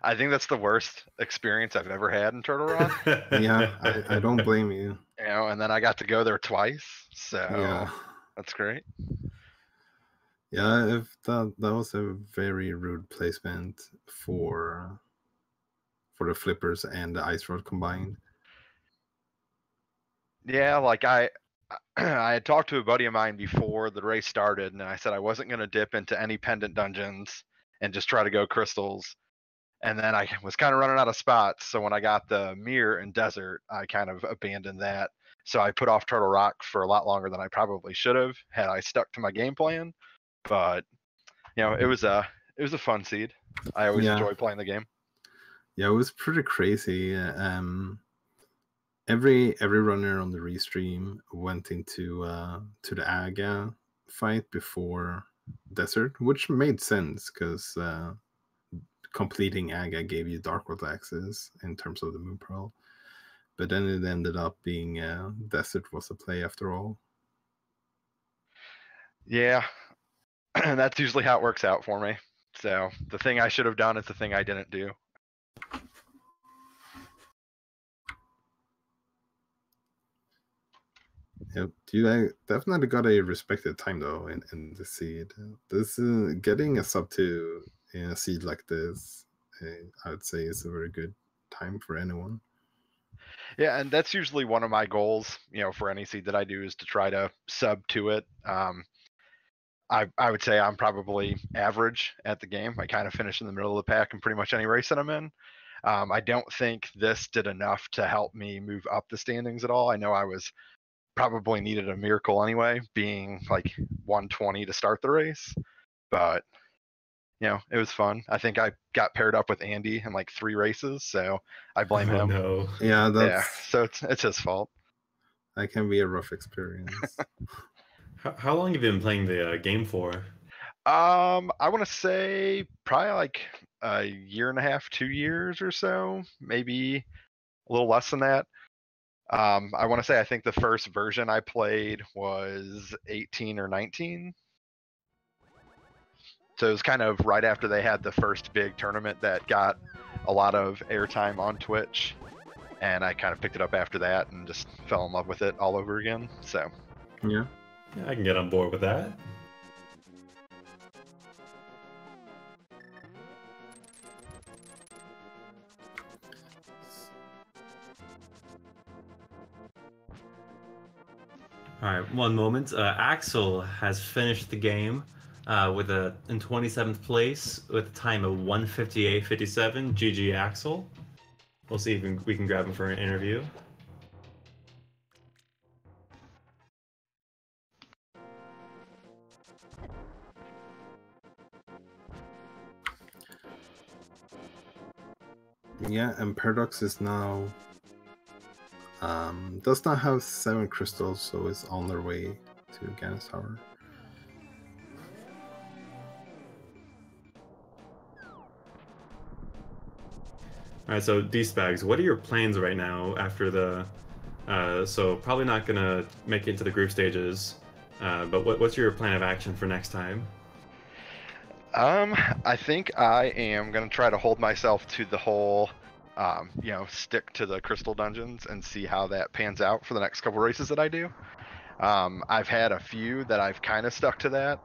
I think that's the worst experience I've ever had in Turtle Rock. Yeah, I don't blame you. You know, and then I got to go there twice, so yeah, that's great. Yeah, if that was a very rude placement for the flippers and the ice rod combined. Yeah, like I had talked to a buddy of mine before the race started, and I said I wasn't going to dip into any pendant dungeons and just try to go crystals. And then I was kind of running out of spots, so when I got the mirror and desert, I kind of abandoned that. So I put off Turtle Rock for a lot longer than I probably should have had I stuck to my game plan. But you know, it was a fun seed. I always enjoy playing the game. Yeah, it was pretty crazy. Every runner on the restream went into to the Aga fight before Desert, which made sense because completing Aga gave you Dark World access in terms of the Moon Pearl. But then it ended up being Desert was a play after all. Yeah, that's usually how it works out for me. So the thing I should have done is the thing I didn't do. Yep, you definitely got a respected time though in the seed. This getting a sub 2 in a seed like this, I would say is a very good time for anyone. Yeah, and that's usually one of my goals, for any seed that I do is to try to sub to it. I would say I'm probably average at the game. I kind of finish in the middle of the pack in pretty much any race that I'm in. I don't think this did enough to help me move up the standings at all. I know I was probably needed a miracle anyway, being like 120 to start the race, but it was fun. I think I got paired up with Andy in like 3 races, so I blame Oh him. no. Yeah, Yeah, so it's his fault. that can be a rough experience. How long have you been playing the game for? I want to say probably like a year and a half, 2 years or so, maybe a little less than that. I want to say I think the first version I played was 18 or 19. So it was kind of right after they had the first big tournament that got a lot of airtime on Twitch. And I kind of picked it up after that and just fell in love with it all over again. So Yeah. Yeah, I can get on board with that. All right, one moment. Axel has finished the game in 27th place with a time of 1:58.57. GG, Axel. We'll see if we can grab him for an interview. Yeah, and Paradox is now does not have 7 crystals, so it's on their way to Ganon's Tower. All right, so D-Spags, what are your plans right now after the? So probably not gonna make it into the group stages, but what's your plan of action for next time? I think I am gonna try to hold myself to the whole, stick to the crystal dungeons and see how that pans out for the next couple races that I do. I've had a few that I've kind of stuck to that,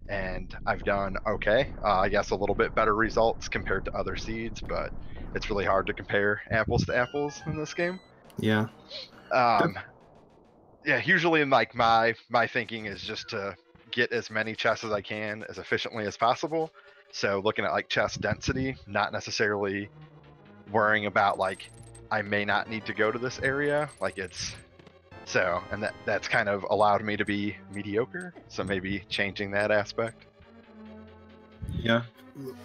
and I've done okay. I guess a little bit better results compared to other seeds, but it's really hard to compare apples to apples in this game. Yeah. Yeah, usually in like my thinking is just to get as many chests as I can as efficiently as possible. So looking at like chest density, not necessarily worrying about like I may not need to go to this area. Like and that's kind of allowed me to be mediocre. So maybe changing that aspect. Yeah.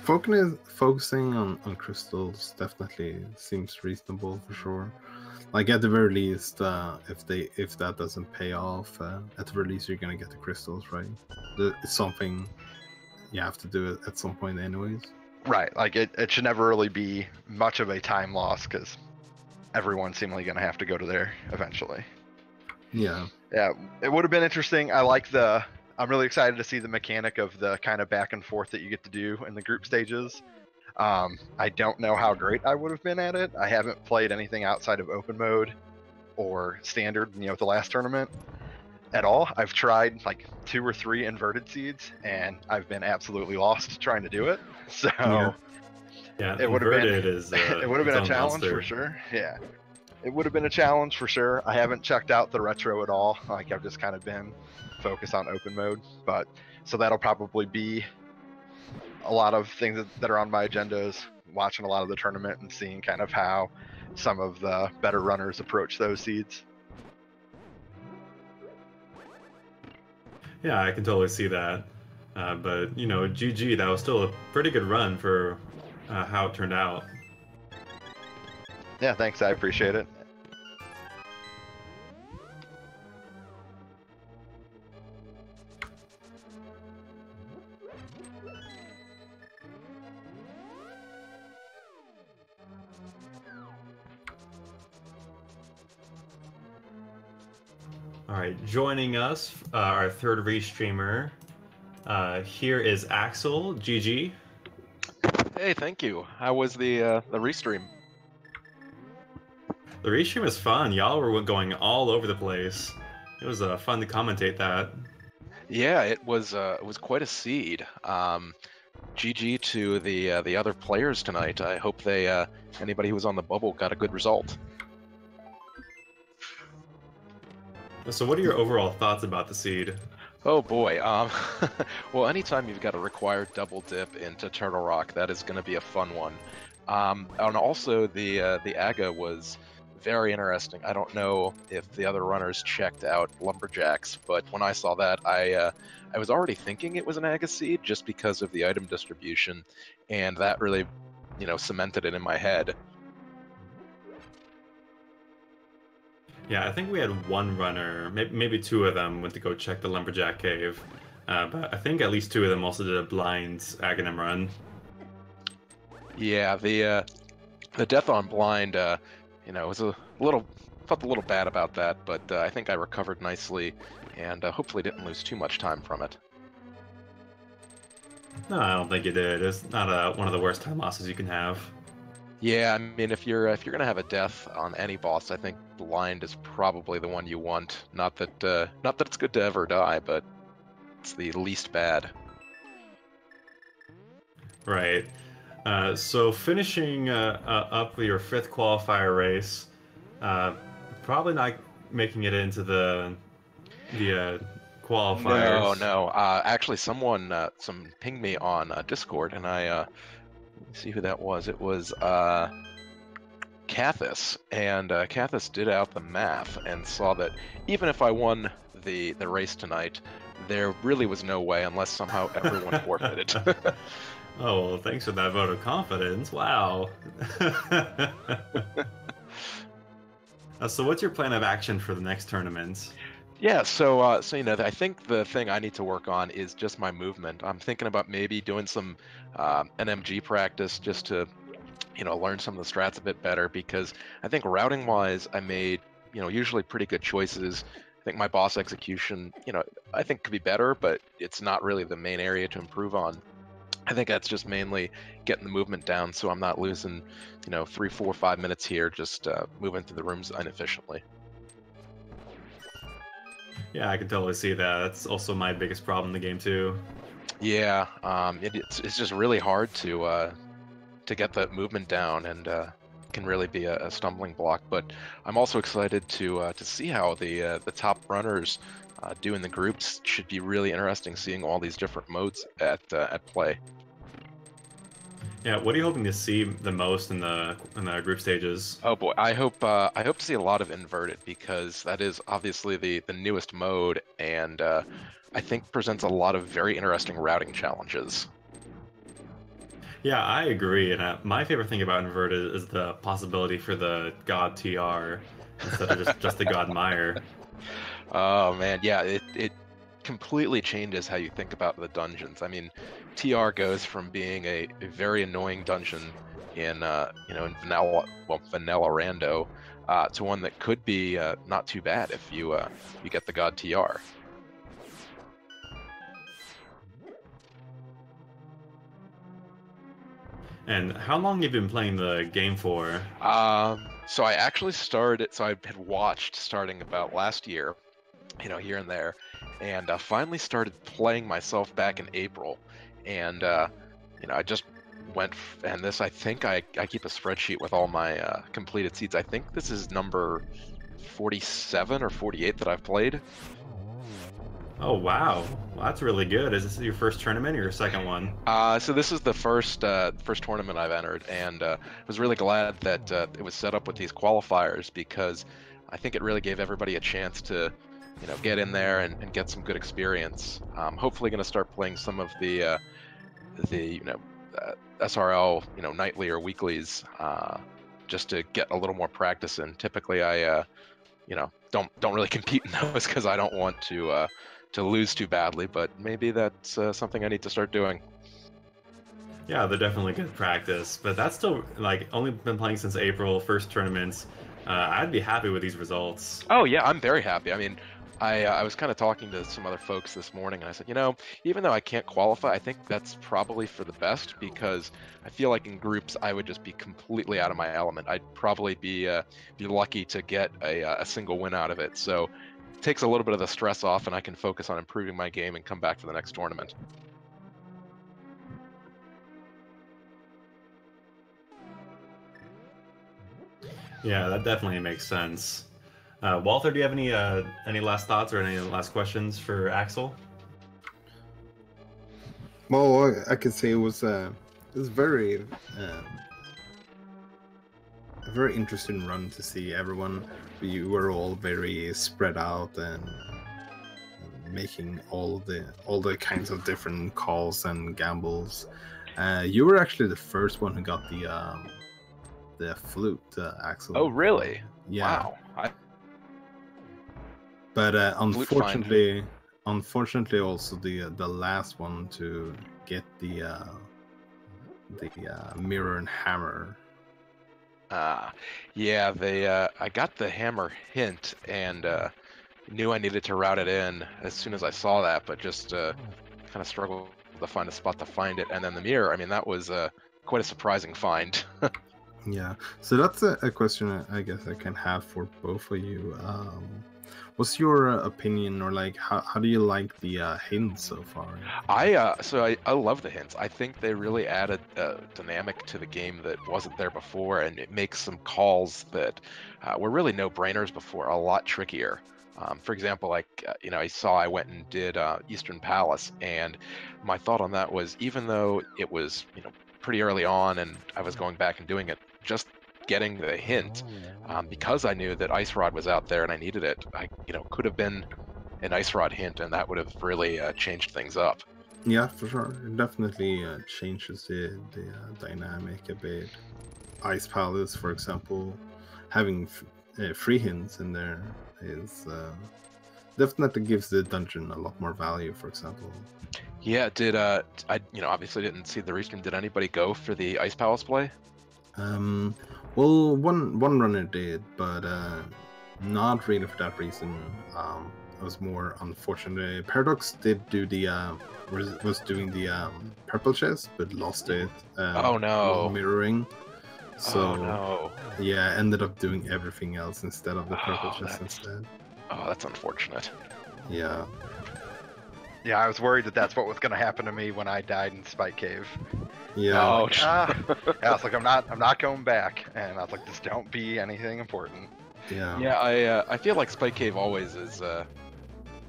Focusing on crystals definitely seems reasonable for sure. Like at the very least, if that doesn't pay off, at the very least you're gonna get the crystals, right? It's something you have to do it at some point anyways. Right, like it should never really be much of a time loss because everyone's seemingly gonna have to go to there eventually. Yeah. Yeah, it would have been interesting. I'm really excited to see the mechanic of the kind of back and forth that you get to do in the group stages. I don't know how great I would have been at it. I haven't played anything outside of open mode or standard, the last tournament at all. I've tried like 2 or 3 inverted seeds, and I've been absolutely lost trying to do it. So yeah, it would have been it would have been a challenge for sure. Yeah, it would have been a challenge for sure. I haven't checked out the retro at all. Like I've just kind of been focused on open mode, but so that'll probably be a lot of things that are on my agenda is watching a lot of the tournament and seeing kind of how some of the better runners approach those seeds. Yeah, I can totally see that. But GG, that was still a pretty good run for how it turned out. Yeah, thanks. I appreciate it. All right, joining us, our third restreamer. Here is Axel. GG. Hey, thank you. How was the restream? The restream was fun. Y'all were going all over the place. It was fun to commentate that. Yeah, it was quite a seed. GG to the other players tonight. I hope anybody who was on the bubble got a good result. So what are your overall thoughts about the seed? Oh boy. Well, anytime you've got a required double dip into Turtle Rock, that is going to be a fun one. And also the AGA was very interesting. I don't know if the other runners checked out Lumberjacks, but when I saw that, I was already thinking it was an AGA seed just because of the item distribution, and that really, cemented it in my head. Yeah, I think we had one runner, maybe two of them went to go check the Lumberjack Cave. But I think at least two of them also did a blind Aghanim run. Yeah, the death on blind, was a felt a little bad about that, but I think I recovered nicely, and hopefully didn't lose too much time from it. No, I don't think you did. It's not one of the worst time losses you can have. Yeah, I mean, if you're gonna have a death on any boss, I think blind is probably the one you want. Not that it's good to ever die, but it's the least bad. Right. So finishing up your 5th qualifier race, probably not making it into the qualifiers. No. Actually, someone pinged me on Discord, and I let me see who that was. It was Cathis, and Cathis did out the math and saw that even if I won the race tonight, there really was no way unless somehow everyone forfeited. Oh, well, thanks for that vote of confidence. Wow. So what's your plan of action for the next tournament? Yeah, so I think the thing I need to work on is just my movement. I'm thinking about maybe doing some NMG practice just to learn some of the strats a bit better, because I think routing wise I made usually pretty good choices. I think my boss execution I think could be better, but it's not really the main area to improve on. I think that's just mainly getting the movement down so I'm not losing 3, 4, 5 minutes here just moving through the rooms inefficiently. Yeah, I can totally see that. That's also my biggest problem in the game too. Yeah, it's just really hard to get that movement down, and can really be a stumbling block. But I'm also excited to see how the top runners do in the groups. Should be really interesting seeing all these different modes at play. Yeah, what are you hoping to see the most in the group stages? Oh boy, I hope to see a lot of inverted, because that is obviously the newest mode, and I think presents a lot of very interesting routing challenges. Yeah, I agree. And my favorite thing about inverted is the possibility for the God TR instead of just the God Mire. Oh man, yeah, it completely changes how you think about the dungeons. I mean, TR goes from being a very annoying dungeon in in vanilla rando to one that could be not too bad if you get the God TR. And how long have you been playing the game for? So I actually started. So I had watched starting about last year, here and there, and finally started playing myself back in April. And I just went, and this, I think I keep a spreadsheet with all my completed seeds. I think this is number 47 or 48 that I've played. Oh wow, well, that's really good. Is this your first tournament or your second one? So this is the first tournament I've entered, and I was really glad that it was set up with these qualifiers, because I think it really gave everybody a chance to get in there and get some good experience. Hopefully going to start playing some of the SRL nightly or weeklies just to get a little more practice in. Typically I don't really compete in those because I don't want to lose too badly, but maybe that's something I need to start doing. Yeah, they're definitely good practice, but that's still only been playing since April, first tournaments. I'd be happy with these results. Oh yeah, I'm very happy. I mean, I was kind of talking to some other folks this morning, and I said, even though I can't qualify, I think that's probably for the best, because I feel like in groups I would just be completely out of my element. I'd probably be lucky to get a single win out of it. So it takes a little bit of the stress off, and I can focus on improving my game and come back for the next tournament. Yeah, that definitely makes sense. Walter, do you have any last thoughts or any last questions for Axel? Well, I could say it was very a very interesting run to see everyone. You were all very spread out and making all the kinds of different calls and gambles. You were actually the first one who got the flute, Axel. Oh, really? Yeah. Wow. But Flute finder. unfortunately, also the last one to get the mirror and hammer. Yeah, I got the hammer hint and knew I needed to route it in as soon as I saw that, but just kind of struggled to find a spot to find it. And then the mirror, I mean, that was quite a surprising find. Yeah, so that's a question I guess I can have for both of you. What's your opinion, or like how do you like the hints so far? I love the hints. I think they really added a dynamic to the game that wasn't there before, and it makes some calls that were really no-brainers before a lot trickier. For example, like I went and did Eastern Palace, and my thought on that was, even though it was pretty early on, and I was going back and doing it, just getting the hint, because I knew that Ice Rod was out there and I needed it, I could have been an Ice Rod hint, and that would have really changed things up. Yeah, for sure. It definitely changes the dynamic a bit. Ice Palace, for example, having free hints in there is definitely gives the dungeon a lot more value, for example. Yeah, did I obviously didn't see the restream. Did anybody go for the Ice Palace play? Well, one runner did, but not really for that reason. It was more unfortunate. Paradox did do was doing the purple chest, but lost it. Oh no! Mirroring. So oh no! Yeah, ended up doing everything else instead of the purple chest instead. Oh, that's unfortunate. Yeah. Yeah, I was worried that that's what was going to happen to me when I died in Spike Cave. Yeah. Oh, I was like, I'm not going back, and I was like, just don't be anything important. Yeah. Yeah, I feel like Spike Cave always is.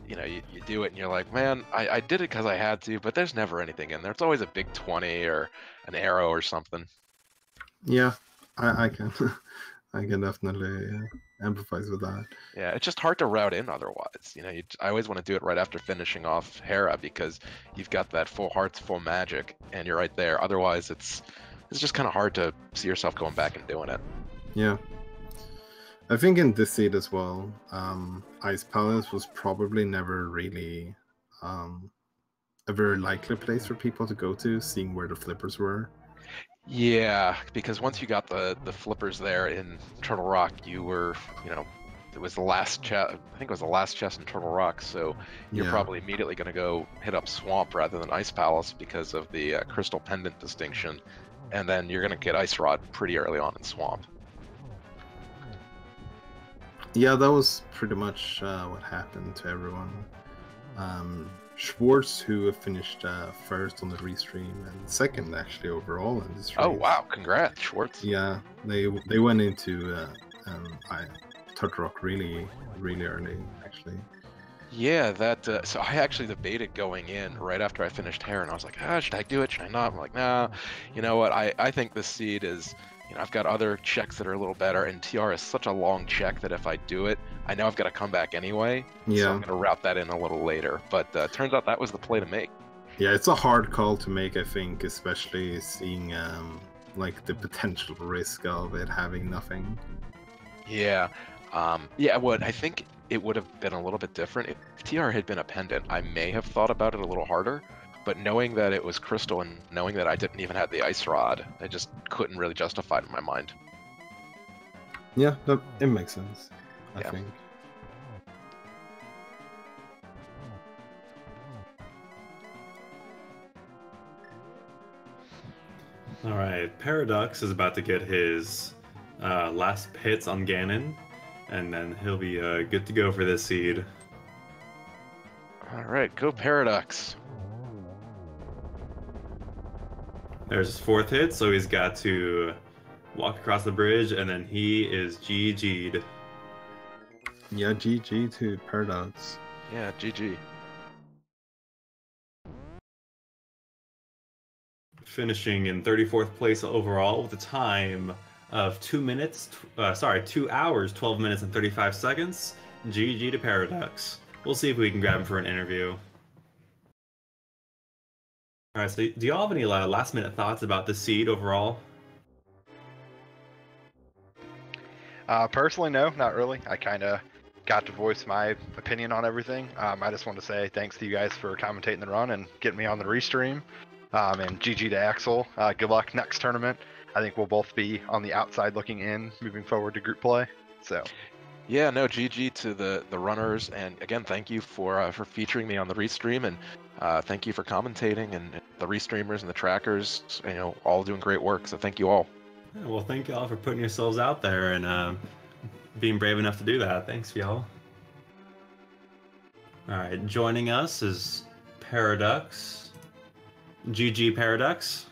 You do it and you're like, man, I did it because I had to, but there's never anything in there. It's always a big 20 or an arrow or something. Yeah, I can I can definitely empathize with that. Yeah, it's just hard to route in otherwise. I always want to do it right after finishing off Hera, because you've got that full hearts, full magic, and you're right there. Otherwise, it's just kind of hard to see yourself going back and doing it. Yeah. I think in this seed as well, Ice Palace was probably never really a very likely place for people to go to, seeing where the flippers were. Yeah, because once you got the flippers there in Turtle Rock, you were, it was the last chest. I think it was the last chest in Turtle Rock, so you're probably immediately going to go hit up Swamp rather than Ice Palace because of the Crystal Pendant distinction, and then you're going to get Ice Rod pretty early on in Swamp. Yeah, that was pretty much what happened to everyone. Schwartz, who finished first on the restream and second actually overall in this race. Oh wow! Congrats, Schwartz. Yeah, they went into Turtle Rock really early actually. Yeah, so I actually debated going in right after I finished Hera, and I was like, should I do it? Should I not? I'm like, nah. You know what? I think this seed is. I've got other checks that are a little better, and TR is such a long check that if I do it, I know I've got to come back anyway. Yeah. So I'm going to route that in a little later. But turns out that was the play to make. Yeah, it's a hard call to make, I think, especially seeing like the potential risk of it having nothing. Yeah. I think it would have been a little bit different. If TR had been a pendant, I may have thought about it a little harder. But knowing that it was Crystal and knowing that I didn't even have the Ice Rod, I just couldn't really justify it in my mind. Yeah, it makes sense, I think. All right, Paradox is about to get his last hits on Ganon, and then he'll be good to go for this seed. All right, go Paradox. There's his fourth hit, so he's got to walk across the bridge, and then he is GG'd. Yeah, GG to Paradox. Yeah, GG. Finishing in 34th place overall with a time of 2 hours, 12 minutes, and 35 seconds. GG to Paradox. We'll see if we can grab him for an interview. Alright, so do y'all have any last minute thoughts about the seed overall? Personally, no, not really. I kind of got to voice my opinion on everything. I just want to say thanks to you guys for commentating the run and getting me on the restream. And GG to Axel. Good luck next tournament. I think we'll both be on the outside looking in, moving forward to group play. So. Yeah, no, GG to the runners, and again, thank you for featuring me on the restream, and thank you for commentating, and the restreamers and the trackers, all doing great work. So thank you all. Yeah, well, thank y'all for putting yourselves out there and being brave enough to do that. Thanks, y'all. All right, joining us is Paradox. GG Paradox.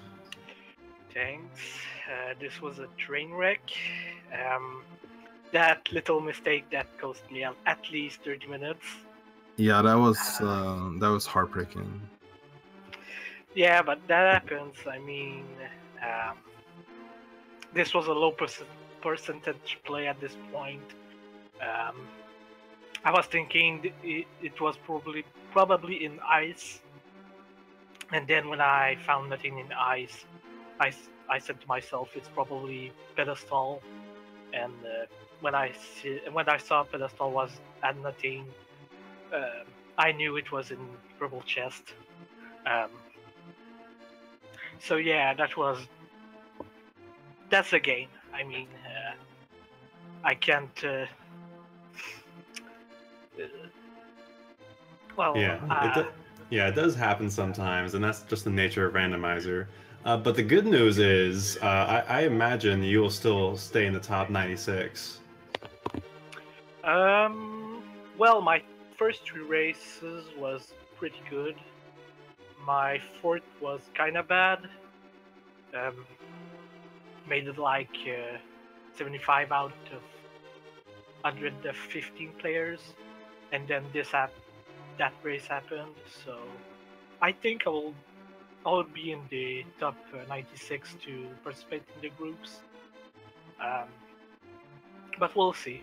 Thanks. This was a train wreck. That little mistake that cost me at least 30 minutes. Yeah, that was heartbreaking. Yeah, but that happens. I mean, this was a low percentage play at this point. I was thinking it was probably in ice, and then when I found nothing in ice, I said to myself it's probably pedestal, and when I saw pedestal was at nothing, I knew it was in purple chest. So yeah, that's the game. I mean, I can't. It does happen sometimes, and that's just the nature of Randomizer. But the good news is, I imagine you'll still stay in the top 96. Well, my first 3 races was pretty good. My 4th was kind of bad. Made it like 75 out of 115 players, and then that race happened. So I think I will be in the top 96 to participate in the groups. But we'll see.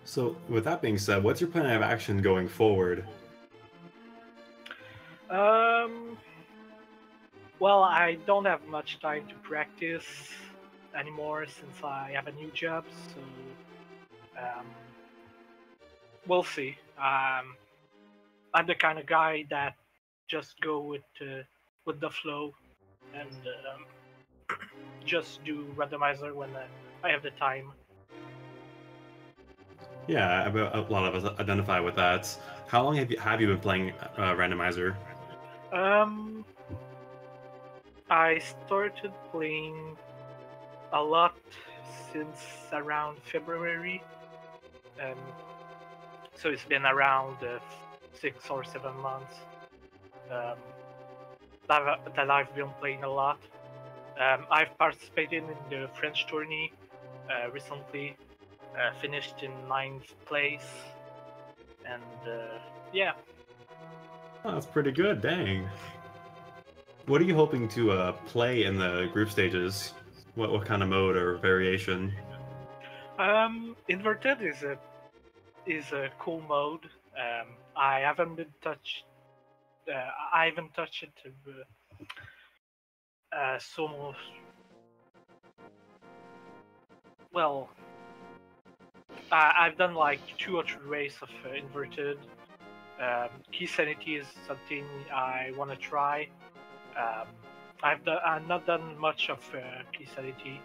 So with that being said, what's your plan of action going forward? Well, I don't have much time to practice anymore since I have a new job, so we'll see. I'm the kind of guy that just go with the flow and just do randomizer when I have the time. Yeah, a lot of us identify with that. How long have you been playing Randomizer? I started playing a lot since around February. So it's been around 6 or 7 months that I've been playing a lot. I've participated in the French tourney recently, finished in 9th place, and yeah. Oh, that's pretty good, dang. What are you hoping to play in the group stages? What kind of mode or variation? Inverted is a cool mode. I haven't touched it so much. Well, I've done like 2 or 3 races of inverted. Key sanity is something I want to try. I've not done much of key sanity,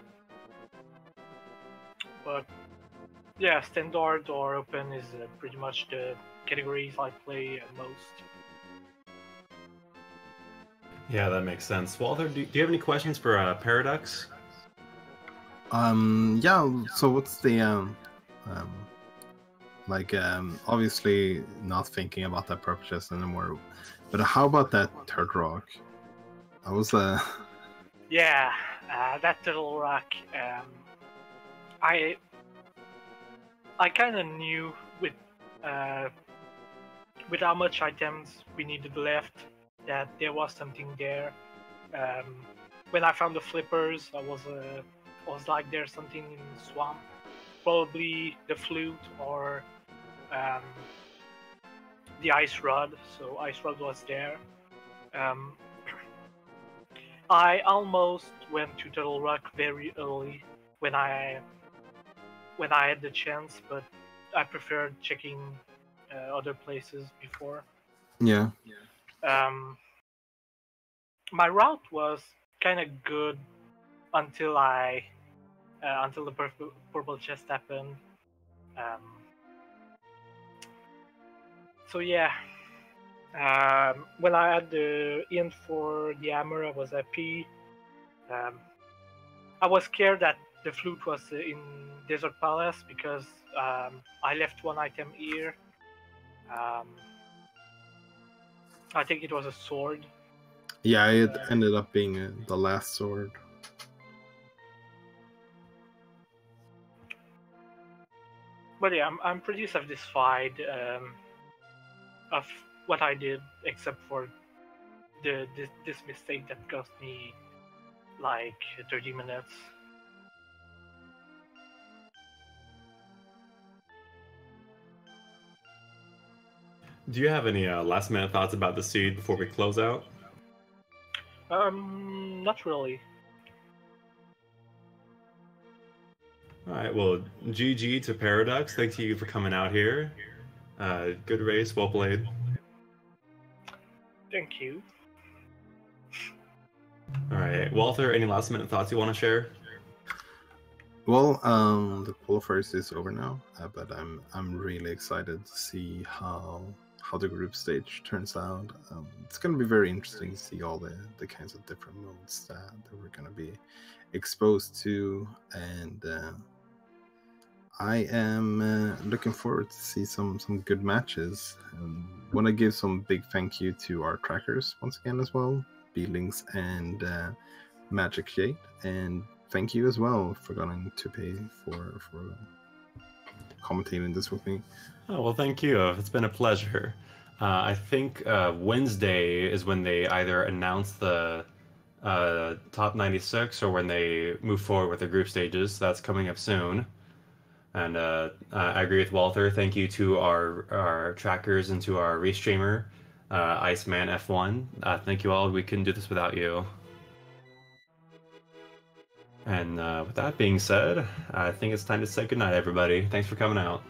but yeah, standard or open is pretty much the categories I play most. Yeah, that makes sense. Walter, do you have any questions for Paradox? Yeah. So what's the obviously not thinking about that purple chest anymore, but how about that third rock? I was Yeah, that little rock. I kind of knew with how much items we needed left that there was something there. When I found the flippers, I was like, there's something in the swamp, probably the flute or the ice rod. So ice rod was there. I almost went to Turtle Rock very early when I had the chance, but I preferred checking other places before. Yeah. My route was kind of good until until the purple chest happened. So yeah, when I had the int for the hammer, I was happy. I was scared that the flute was in Desert Palace because I left one item here. I think it was a sword. Yeah, it ended up being the last sword. But yeah, I'm pretty satisfied of what I did, except for this mistake that cost me like 30 minutes. Do you have any last minute thoughts about the seed before we close out? Not really. Alright, well, GG to Paradox. Thank you for coming out here. Good race, well played. Thank you. Alright, Walter, any last minute thoughts you want to share? Well, the qualifiers is over now, but I'm really excited to see how the group stage turns out. It's going to be very interesting to see all the kinds of different modes that we're going to be exposed to, and I am looking forward to see some good matches. Want to give some big thank you to our trackers once again as well, Beelings and Magic Jade, and thank you as well for going to pay for commentating this with me. Oh, well, thank you. It's been a pleasure. I think Wednesday is when they either announce the top 96 or when they move forward with the group stages. So that's coming up soon. And I agree with Walter. Thank you to our trackers and to our restreamer, Iceman F1. Thank you all. We couldn't do this without you. And with that being said, I think it's time to say goodnight, everybody. Thanks for coming out.